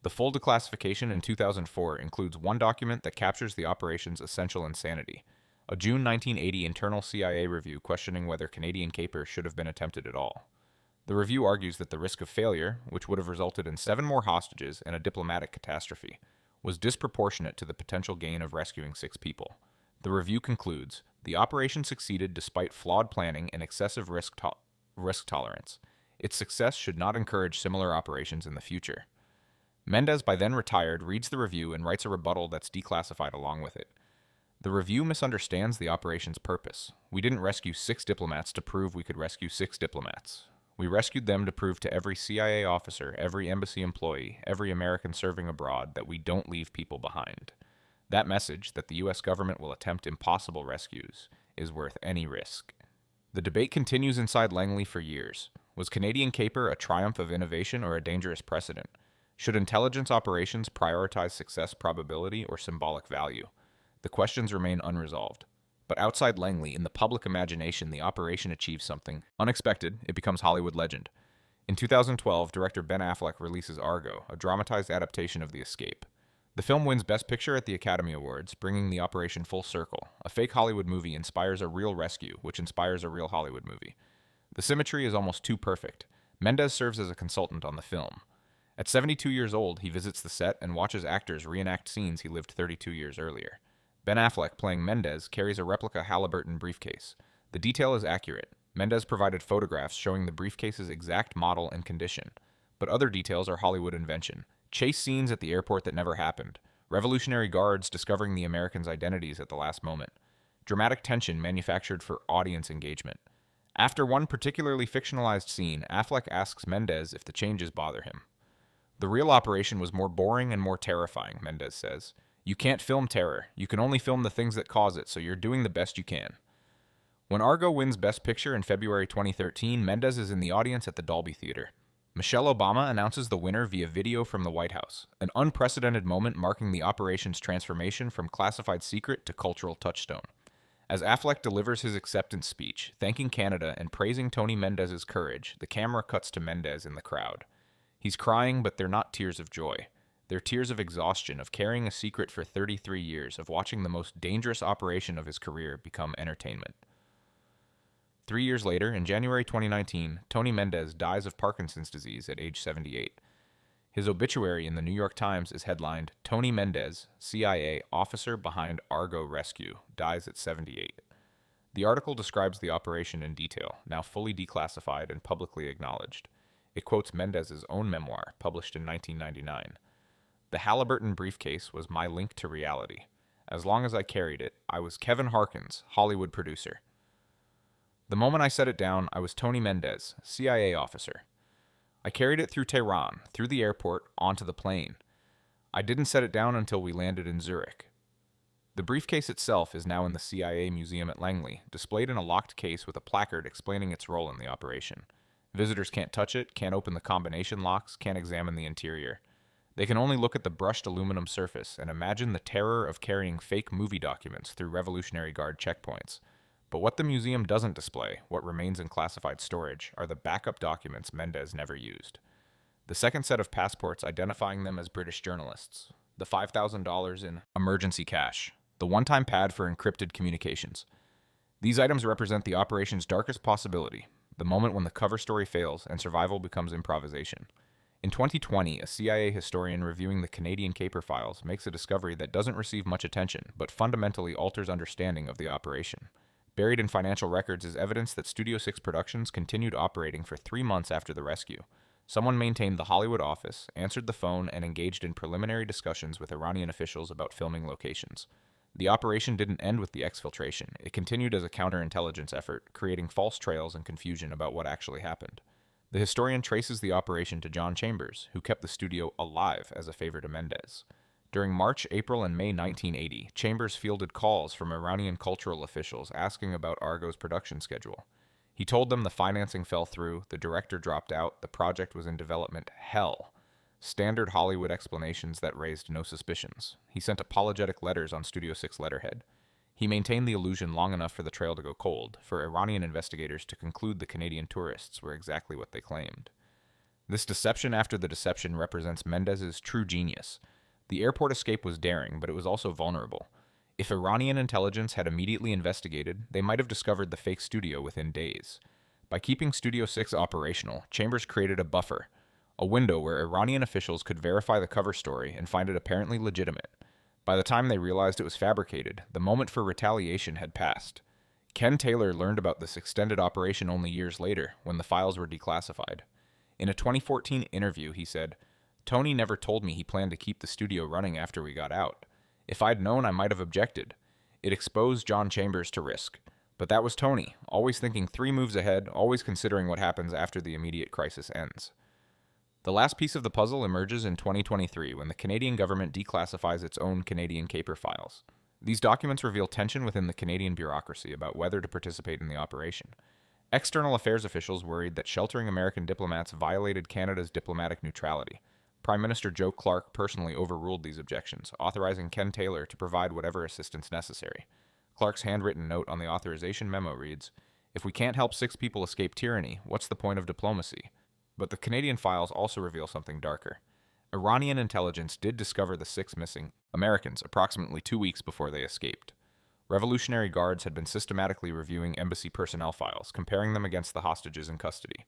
The full declassification in 2004 includes one document that captures the operation's essential insanity, a June 1980 internal CIA review questioning whether Canadian Caper should have been attempted at all. The review argues that the risk of failure, which would have resulted in 7 more hostages and a diplomatic catastrophe, was disproportionate to the potential gain of rescuing 6 people. The review concludes, the operation succeeded despite flawed planning and excessive risk tolerance. Its success should not encourage similar operations in the future. Mendez, by then retired, reads the review and writes a rebuttal that's declassified along with it. The review misunderstands the operation's purpose. We didn't rescue 6 diplomats to prove we could rescue 6 diplomats. We rescued them to prove to every CIA officer, every embassy employee, every American serving abroad that we don't leave people behind. That message, that the U.S. government will attempt impossible rescues, is worth any risk. The debate continues inside Langley for years. Was Canadian Caper a triumph of innovation or a dangerous precedent? Should intelligence operations prioritize success probability or symbolic value? The questions remain unresolved. But outside Langley, in the public imagination, the operation achieves something unexpected. It becomes Hollywood legend. In 2012, director Ben Affleck releases Argo, a dramatized adaptation of The Escape. The film wins Best Picture at the Academy Awards, bringing the operation full circle. A fake Hollywood movie inspires a real rescue, which inspires a real Hollywood movie. The symmetry is almost too perfect. Mendez serves as a consultant on the film. At 72 years old, he visits the set and watches actors reenact scenes he lived 32 years earlier. Ben Affleck, playing Mendez, carries a replica Halliburton briefcase. The detail is accurate. Mendez provided photographs showing the briefcase's exact model and condition. But other details are Hollywood invention. Chase scenes at the airport that never happened. Revolutionary Guards discovering the Americans' identities at the last moment. Dramatic tension manufactured for audience engagement. After one particularly fictionalized scene, Affleck asks Mendez if the changes bother him. The real operation was more boring and more terrifying, Mendez says. You can't film terror. You can only film the things that cause it, so you're doing the best you can. When Argo wins Best Picture in February 2013, Mendez is in the audience at the Dolby Theater. Michelle Obama announces the winner via video from the White House, an unprecedented moment marking the operation's transformation from classified secret to cultural touchstone. As Affleck delivers his acceptance speech, thanking Canada and praising Tony Mendez's courage, the camera cuts to Mendez in the crowd. He's crying, but they're not tears of joy. They're tears of exhaustion, of carrying a secret for 33 years, of watching the most dangerous operation of his career become entertainment. 3 years later, in January 2019, Tony Mendez dies of Parkinson's disease at age 78. His obituary in the New York Times is headlined, Tony Mendez, CIA officer behind Argo rescue, dies at 78. The article describes the operation in detail, now fully declassified and publicly acknowledged. It quotes Mendez's own memoir, published in 1999. The Halliburton briefcase was my link to reality. As long as I carried it, I was Kevin Harkins, Hollywood producer. The moment I set it down, I was Tony Mendez, CIA officer. I carried it through Tehran, through the airport, onto the plane. I didn't set it down until we landed in Zurich. The briefcase itself is now in the CIA Museum at Langley, displayed in a locked case with a placard explaining its role in the operation. Visitors can't touch it, can't open the combination locks, can't examine the interior. They can only look at the brushed aluminum surface and imagine the terror of carrying fake movie documents through Revolutionary Guard checkpoints. But what the museum doesn't display, what remains in classified storage, are the backup documents Mendez never used. The second set of passports identifying them as British journalists, the $5,000 in emergency cash, the one-time pad for encrypted communications. These items represent the operation's darkest possibility, the moment when the cover story fails and survival becomes improvisation. In 2020, a CIA historian reviewing the Canadian Caper files makes a discovery that doesn't receive much attention, but fundamentally alters understanding of the operation. Buried in financial records is evidence that Studio 6 Productions continued operating for 3 months after the rescue. Someone maintained the Hollywood office, answered the phone, and engaged in preliminary discussions with Iranian officials about filming locations. The operation didn't end with the exfiltration. It continued as a counterintelligence effort, creating false trails and confusion about what actually happened. The historian traces the operation to John Chambers, who kept the studio alive as a favor to Mendez. During March, April, and May 1980, Chambers fielded calls from Iranian cultural officials asking about Argo's production schedule. He told them the financing fell through, the director dropped out, the project was in development hell. Standard Hollywood explanations that raised no suspicions. He sent apologetic letters on Studio 6 letterhead. He maintained the illusion long enough for the trail to go cold, for Iranian investigators to conclude the Canadian tourists were exactly what they claimed. This deception after the deception represents Mendez's true genius. The airport escape was daring, but it was also vulnerable. If Iranian intelligence had immediately investigated, they might have discovered the fake studio within days. By keeping Studio 6 operational, Chambers created a buffer, a window where Iranian officials could verify the cover story and find it apparently legitimate. By the time they realized it was fabricated, the moment for retaliation had passed. Ken Taylor learned about this extended operation only years later, when the files were declassified. In a 2014 interview, he said, "Tony never told me he planned to keep the studio running after we got out. If I'd known, I might have objected. It exposed John Chambers to risk. But that was Tony, always thinking 3 moves ahead, always considering what happens after the immediate crisis ends." The last piece of the puzzle emerges in 2023 when the Canadian government declassifies its own Canadian Caper files. These documents reveal tension within the Canadian bureaucracy about whether to participate in the operation. External affairs officials worried that sheltering American diplomats violated Canada's diplomatic neutrality. Prime Minister Joe Clark personally overruled these objections, authorizing Ken Taylor to provide whatever assistance necessary. Clark's handwritten note on the authorization memo reads, "If we can't help 6 people escape tyranny, what's the point of diplomacy?" But the Canadian files also reveal something darker. Iranian intelligence did discover the 6 missing Americans approximately 2 weeks before they escaped. Revolutionary Guards had been systematically reviewing embassy personnel files, comparing them against the hostages in custody.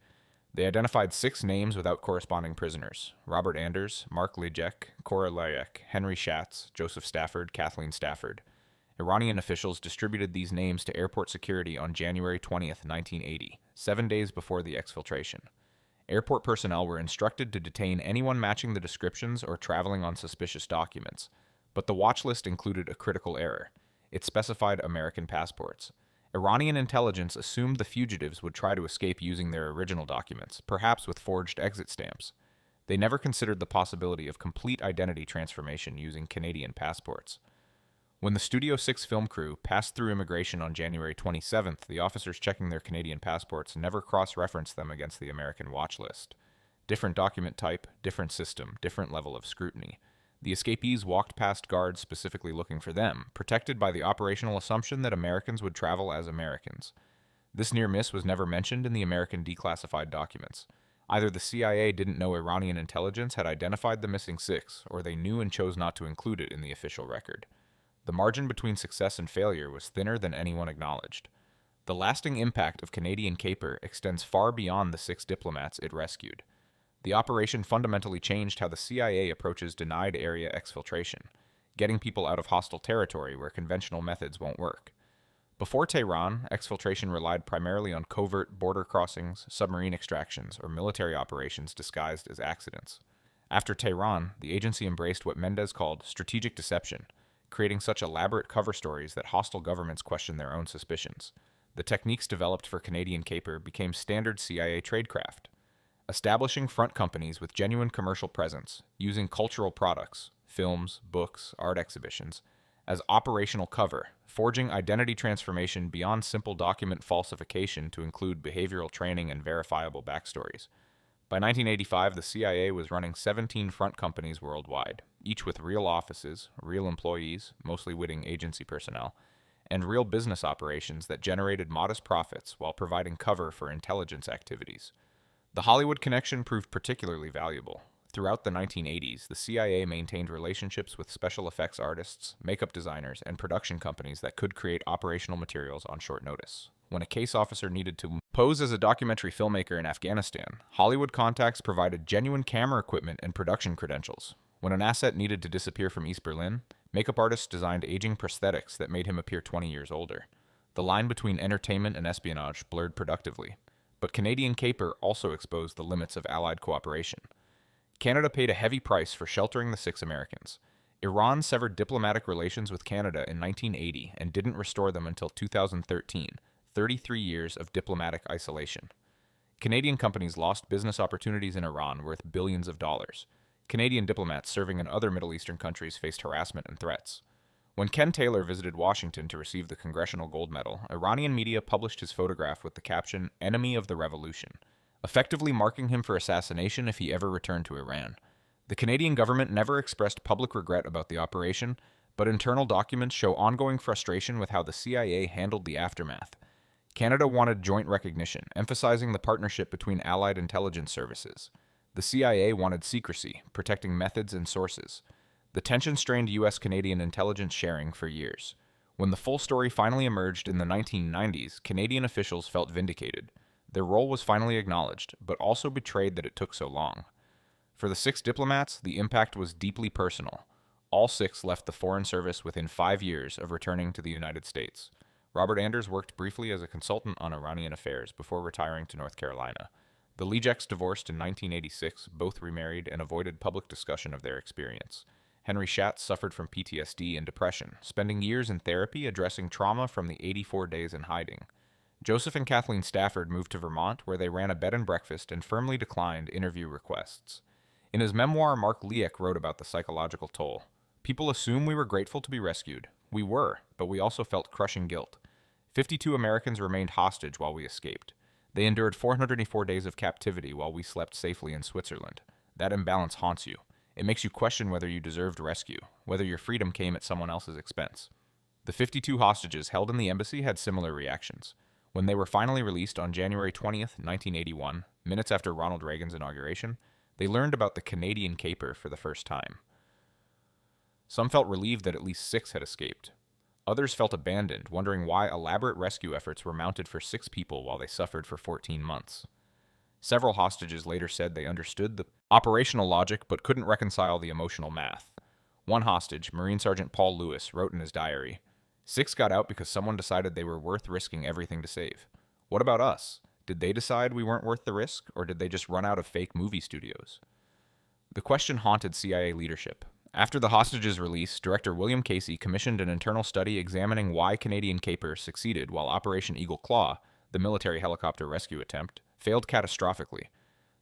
They identified 6 names without corresponding prisoners: Robert Anders, Mark Lejek, Cora Layek, Henry Schatz, Joseph Stafford, Kathleen Stafford. Iranian officials distributed these names to airport security on January 20th, 1980, 7 days before the exfiltration. Airport personnel were instructed to detain anyone matching the descriptions or traveling on suspicious documents, but the watch list included a critical error. It specified American passports. Iranian intelligence assumed the fugitives would try to escape using their original documents, perhaps with forged exit stamps. They never considered the possibility of complete identity transformation using Canadian passports. When the Studio 6 film crew passed through immigration on January 27th, the officers checking their Canadian passports never cross-referenced them against the American watch list. Different document type, different system, different level of scrutiny. The escapees walked past guards specifically looking for them, protected by the operational assumption that Americans would travel as Americans. This near miss was never mentioned in the American declassified documents. Either the CIA didn't know Iranian intelligence had identified the missing 6, or they knew and chose not to include it in the official record. The margin between success and failure was thinner than anyone acknowledged. The lasting impact of Canadian Caper extends far beyond the 6 diplomats it rescued. The operation fundamentally changed how the CIA approaches denied area exfiltration, getting people out of hostile territory where conventional methods won't work. Before Tehran, exfiltration relied primarily on covert border crossings, submarine extractions, or military operations disguised as accidents. After Tehran, the agency embraced what Mendez called strategic deception, creating such elaborate cover stories that hostile governments questioned their own suspicions. The techniques developed for Canadian Caper became standard CIA tradecraft. Establishing front companies with genuine commercial presence, using cultural products, films, books, art exhibitions, as operational cover, forging identity transformation beyond simple document falsification to include behavioral training and verifiable backstories. By 1985, the CIA was running 17 front companies worldwide, each with real offices, real employees, mostly witting agency personnel, and real business operations that generated modest profits while providing cover for intelligence activities. The Hollywood connection proved particularly valuable. Throughout the 1980s, the CIA maintained relationships with special effects artists, makeup designers, and production companies that could create operational materials on short notice. When a case officer needed to pose as a documentary filmmaker in Afghanistan, Hollywood contacts provided genuine camera equipment and production credentials. When an asset needed to disappear from East Berlin, makeup artists designed aging prosthetics that made him appear 20 years older. The line between entertainment and espionage blurred productively. But Canadian caper also exposed the limits of Allied cooperation. Canada paid a heavy price for sheltering the 6 Americans. Iran severed diplomatic relations with Canada in 1980 and didn't restore them until 2013, 33 years of diplomatic isolation. Canadian companies lost business opportunities in Iran worth billions of dollars. Canadian diplomats serving in other Middle Eastern countries faced harassment and threats. When Ken Taylor visited Washington to receive the Congressional Gold Medal, Iranian media published his photograph with the caption, "Enemy of the Revolution," effectively marking him for assassination if he ever returned to Iran. The Canadian government never expressed public regret about the operation, but internal documents show ongoing frustration with how the CIA handled the aftermath. Canada wanted joint recognition, emphasizing the partnership between Allied intelligence services. The CIA wanted secrecy, protecting methods and sources. The tension strained U.S.-Canadian intelligence sharing for years. When the full story finally emerged in the 1990s, Canadian officials felt vindicated. Their role was finally acknowledged, but also betrayed that it took so long. For the 6 diplomats, the impact was deeply personal. All 6 left the Foreign Service within 5 years of returning to the United States. Robert Anders worked briefly as a consultant on Iranian affairs before retiring to North Carolina. The Lejecks divorced in 1986, both remarried, and avoided public discussion of their experience. Henry Schatz suffered from PTSD and depression, spending years in therapy addressing trauma from the 84 days in hiding. Joseph and Kathleen Stafford moved to Vermont, where they ran a bed and breakfast and firmly declined interview requests. In his memoir, Mark Liek wrote about the psychological toll. People assume we were grateful to be rescued. We were, but we also felt crushing guilt. 52 Americans remained hostage while we escaped. They endured 484 days of captivity while we slept safely in Switzerland. That imbalance haunts you. It makes you question whether you deserved rescue, whether your freedom came at someone else's expense. The 52 hostages held in the embassy had similar reactions. When they were finally released on January 20th, 1981, minutes after Ronald Reagan's inauguration, they learned about the Canadian caper for the first time. Some felt relieved that at least 6 had escaped. Others felt abandoned, wondering why elaborate rescue efforts were mounted for 6 people while they suffered for 14 months. Several hostages later said they understood the operational logic but couldn't reconcile the emotional math. One hostage, Marine Sergeant Paul Lewis, wrote in his diary, "6 got out because someone decided they were worth risking everything to save. What about us? Did they decide we weren't worth the risk, or did they just run out of fake movie studios?" The question haunted CIA leadership. After the hostages' release, Director William Casey commissioned an internal study examining why Canadian capers succeeded while Operation Eagle Claw, the military helicopter rescue attempt, failed catastrophically.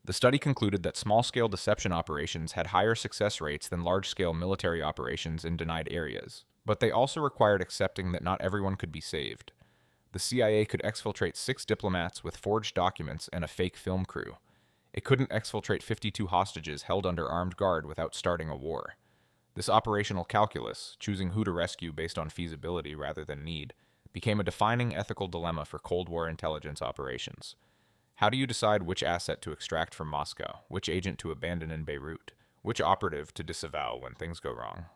The study concluded that small-scale deception operations had higher success rates than large-scale military operations in denied areas, but they also required accepting that not everyone could be saved. The CIA could exfiltrate 6 diplomats with forged documents and a fake film crew. It couldn't exfiltrate 52 hostages held under armed guard without starting a war. This operational calculus, choosing who to rescue based on feasibility rather than need, became a defining ethical dilemma for Cold War intelligence operations. How do you decide which asset to extract from Moscow, which agent to abandon in Beirut, which operative to disavow when things go wrong?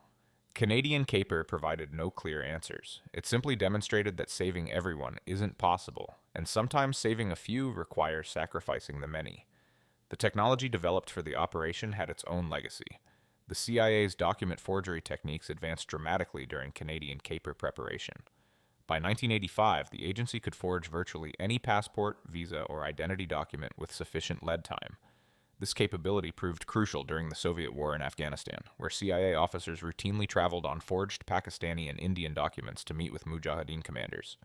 Canadian caper provided no clear answers. It simply demonstrated that saving everyone isn't possible, and sometimes saving a few requires sacrificing the many. The technology developed for the operation had its own legacy. The CIA's document forgery techniques advanced dramatically during Canadian caper preparation. By 1985, the agency could forge virtually any passport, visa, or identity document with sufficient lead time. This capability proved crucial during the Soviet war in Afghanistan, where CIA officers routinely traveled on forged Pakistani and Indian documents to meet with Mujahideen commanders.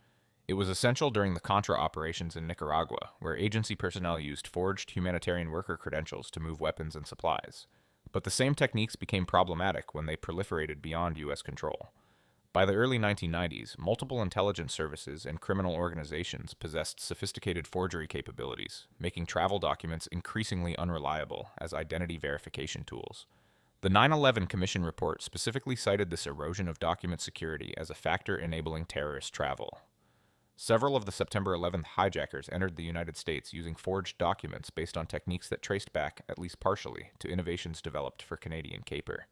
It was essential during the Contra operations in Nicaragua, where agency personnel used forged humanitarian worker credentials to move weapons and supplies. But the same techniques became problematic when they proliferated beyond U.S. control. By the early 1990s, multiple intelligence services and criminal organizations possessed sophisticated forgery capabilities, making travel documents increasingly unreliable as identity verification tools. The 9/11 Commission report specifically cited this erosion of document security as a factor enabling terrorist travel. Several of the September 11th hijackers entered the United States using forged documents based on techniques that traced back, at least partially, to innovations developed for Canadian caper.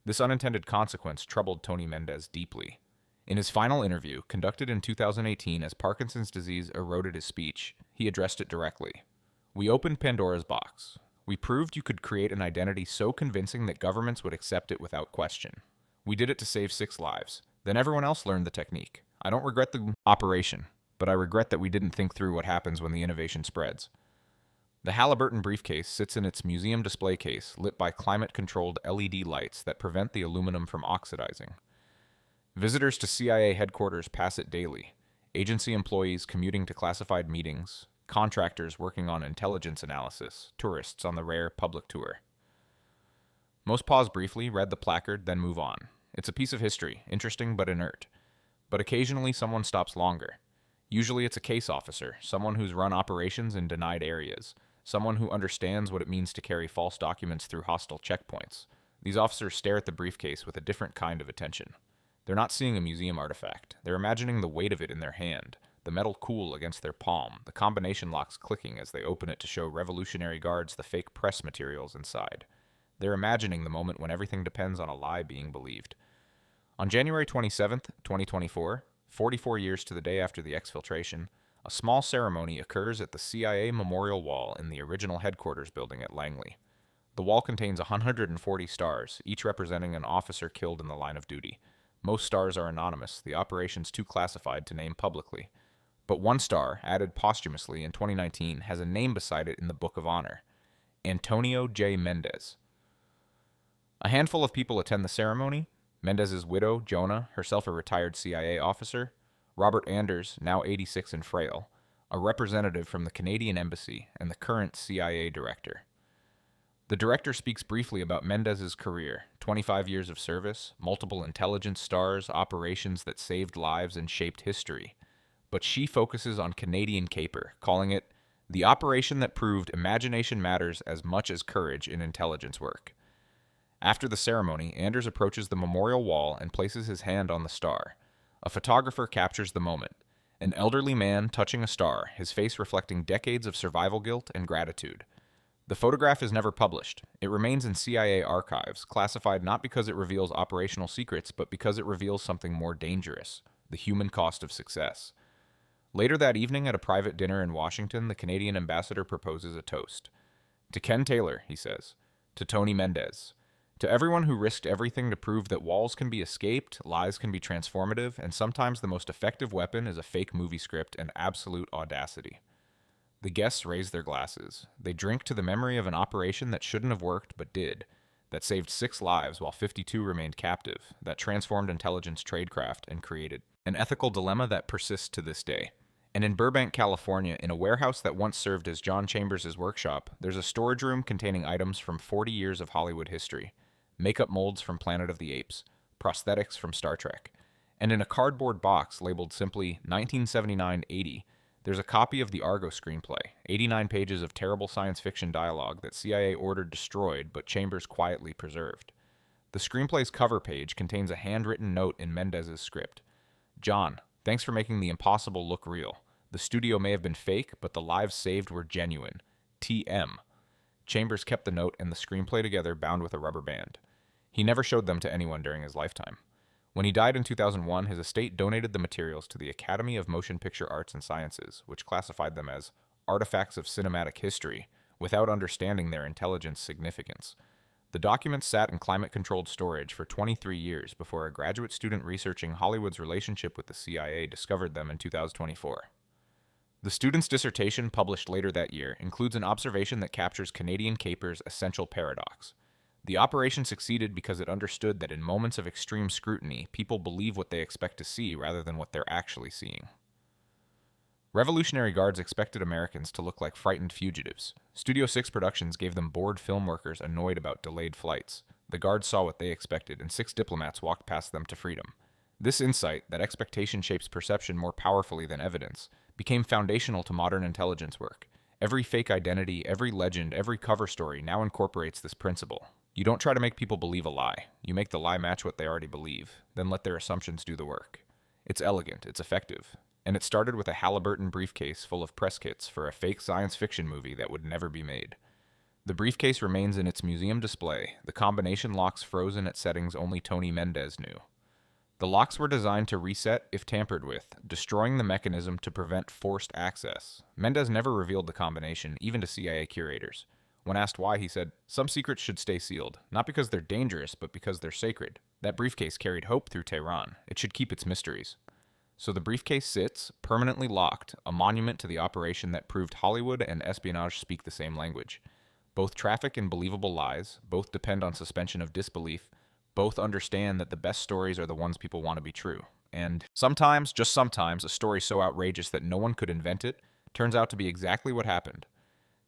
This unintended consequence troubled Tony Mendez deeply. In his final interview, conducted in 2018 as Parkinson's disease eroded his speech, he addressed it directly. "We opened Pandora's box. We proved you could create an identity so convincing that governments would accept it without question. We did it to save 6 lives. Then everyone else learned the technique. I don't regret the operation, but I regret that we didn't think through what happens when the innovation spreads." The Halliburton briefcase sits in its museum display case, lit by climate-controlled LED lights that prevent the aluminum from oxidizing. Visitors to CIA headquarters pass it daily. Agency employees commuting to classified meetings, contractors working on intelligence analysis, tourists on the rare public tour. Most pause briefly, read the placard, then move on. It's a piece of history, interesting but inert. But occasionally someone stops longer. Usually it's a case officer, someone who's run operations in denied areas, someone who understands what it means to carry false documents through hostile checkpoints. These officers stare at the briefcase with a different kind of attention. They're not seeing a museum artifact. They're imagining the weight of it in their hand, the metal cool against their palm, the combination locks clicking as they open it to show Revolutionary Guards the fake press materials inside. They're imagining the moment when everything depends on a lie being believed. On January 27th, 2024, 44 years to the day after the exfiltration, a small ceremony occurs at the CIA Memorial Wall in the original headquarters building at Langley. The wall contains 140 stars, each representing an officer killed in the line of duty. Most stars are anonymous, the operation's too classified to name publicly. But one star, added posthumously in 2019, has a name beside it in the Book of Honor: Antonio J. Mendez. A handful of people attend the ceremony: Mendez's widow, Jonah, herself a retired CIA officer; Robert Anders, now 86 and frail, a representative from the Canadian Embassy, and the current CIA director. The director speaks briefly about Mendez's career: 25 years of service, multiple intelligence stars, operations that saved lives and shaped history. But she focuses on Canadian caper, calling it the operation that proved imagination matters as much as courage in intelligence work. After the ceremony, Anders approaches the memorial wall and places his hand on the star. A photographer captures the moment. An elderly man touching a star, his face reflecting decades of survival guilt and gratitude. The photograph is never published. It remains in CIA archives, classified not because it reveals operational secrets, but because it reveals something more dangerous: the human cost of success. Later that evening at a private dinner in Washington, the Canadian ambassador proposes a toast. "To Ken Taylor," he says. "To Tony Mendez. To everyone who risked everything to prove that walls can be escaped, lies can be transformative, and sometimes the most effective weapon is a fake movie script and absolute audacity." The guests raise their glasses. They drink to the memory of an operation that shouldn't have worked but did, that saved 6 lives while 52 remained captive, that transformed intelligence tradecraft and created an ethical dilemma that persists to this day. And in Burbank, California, in a warehouse that once served as John Chambers' workshop, there's a storage room containing items from 40 years of Hollywood history: makeup molds from Planet of the Apes, prosthetics from Star Trek. And in a cardboard box labeled simply 1979-80, there's a copy of the Argo screenplay, 89 pages of terrible science fiction dialogue that CIA ordered destroyed but Chambers quietly preserved. The screenplay's cover page contains a handwritten note in Mendez's script: "John, thanks for making the impossible look real. The studio may have been fake, but the lives saved were genuine. TM." Chambers kept the note and the screenplay together, bound with a rubber band. He never showed them to anyone during his lifetime. When he died in 2001, his estate donated the materials to the Academy of Motion Picture Arts and Sciences, which classified them as artifacts of cinematic history, without understanding their intelligence significance. The documents sat in climate-controlled storage for 23 years before a graduate student researching Hollywood's relationship with the CIA discovered them in 2024. The student's dissertation, published later that year, includes an observation that captures Canadian caper's essential paradox. The operation succeeded because it understood that in moments of extreme scrutiny, people believe what they expect to see rather than what they're actually seeing. Revolutionary Guards expected Americans to look like frightened fugitives. Studio 6 Productions gave them bored film workers annoyed about delayed flights. The Guards saw what they expected, and 6 diplomats walked past them to freedom. This insight, that expectation shapes perception more powerfully than evidence, became foundational to modern intelligence work. Every fake identity, every legend, every cover story now incorporates this principle. You don't try to make people believe a lie. You make the lie match what they already believe, then let their assumptions do the work. It's elegant, it's effective. And it started with a Halliburton briefcase full of press kits for a fake science fiction movie that would never be made. The briefcase remains in its museum display, the combination locks frozen at settings only Tony Mendez knew. The locks were designed to reset if tampered with, destroying the mechanism to prevent forced access. Mendez never revealed the combination, even to CIA curators. When asked why, he said, "Some secrets should stay sealed, not because they're dangerous, but because they're sacred. That briefcase carried hope through Tehran. It should keep its mysteries." So the briefcase sits, permanently locked, a monument to the operation that proved Hollywood and espionage speak the same language. Both traffic in believable lies, both depend on suspension of disbelief, both understand that the best stories are the ones people want to be true. And sometimes, just sometimes, a story so outrageous that no one could invent it turns out to be exactly what happened.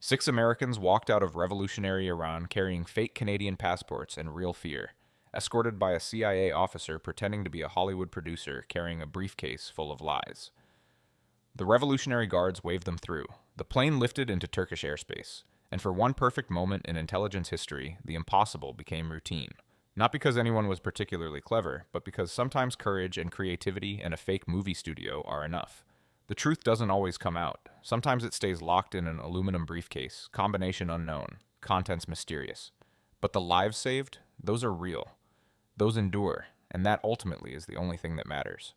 6 Americans walked out of revolutionary Iran carrying fake Canadian passports and real fear, escorted by a CIA officer pretending to be a Hollywood producer carrying a briefcase full of lies. The Revolutionary Guards waved them through. The plane lifted into Turkish airspace, and for one perfect moment in intelligence history, the impossible became routine. Not because anyone was particularly clever, but because sometimes courage and creativity and a fake movie studio are enough. The truth doesn't always come out. Sometimes it stays locked in an aluminum briefcase, combination unknown, contents mysterious. But the lives saved, those are real. Those endure, and that ultimately is the only thing that matters.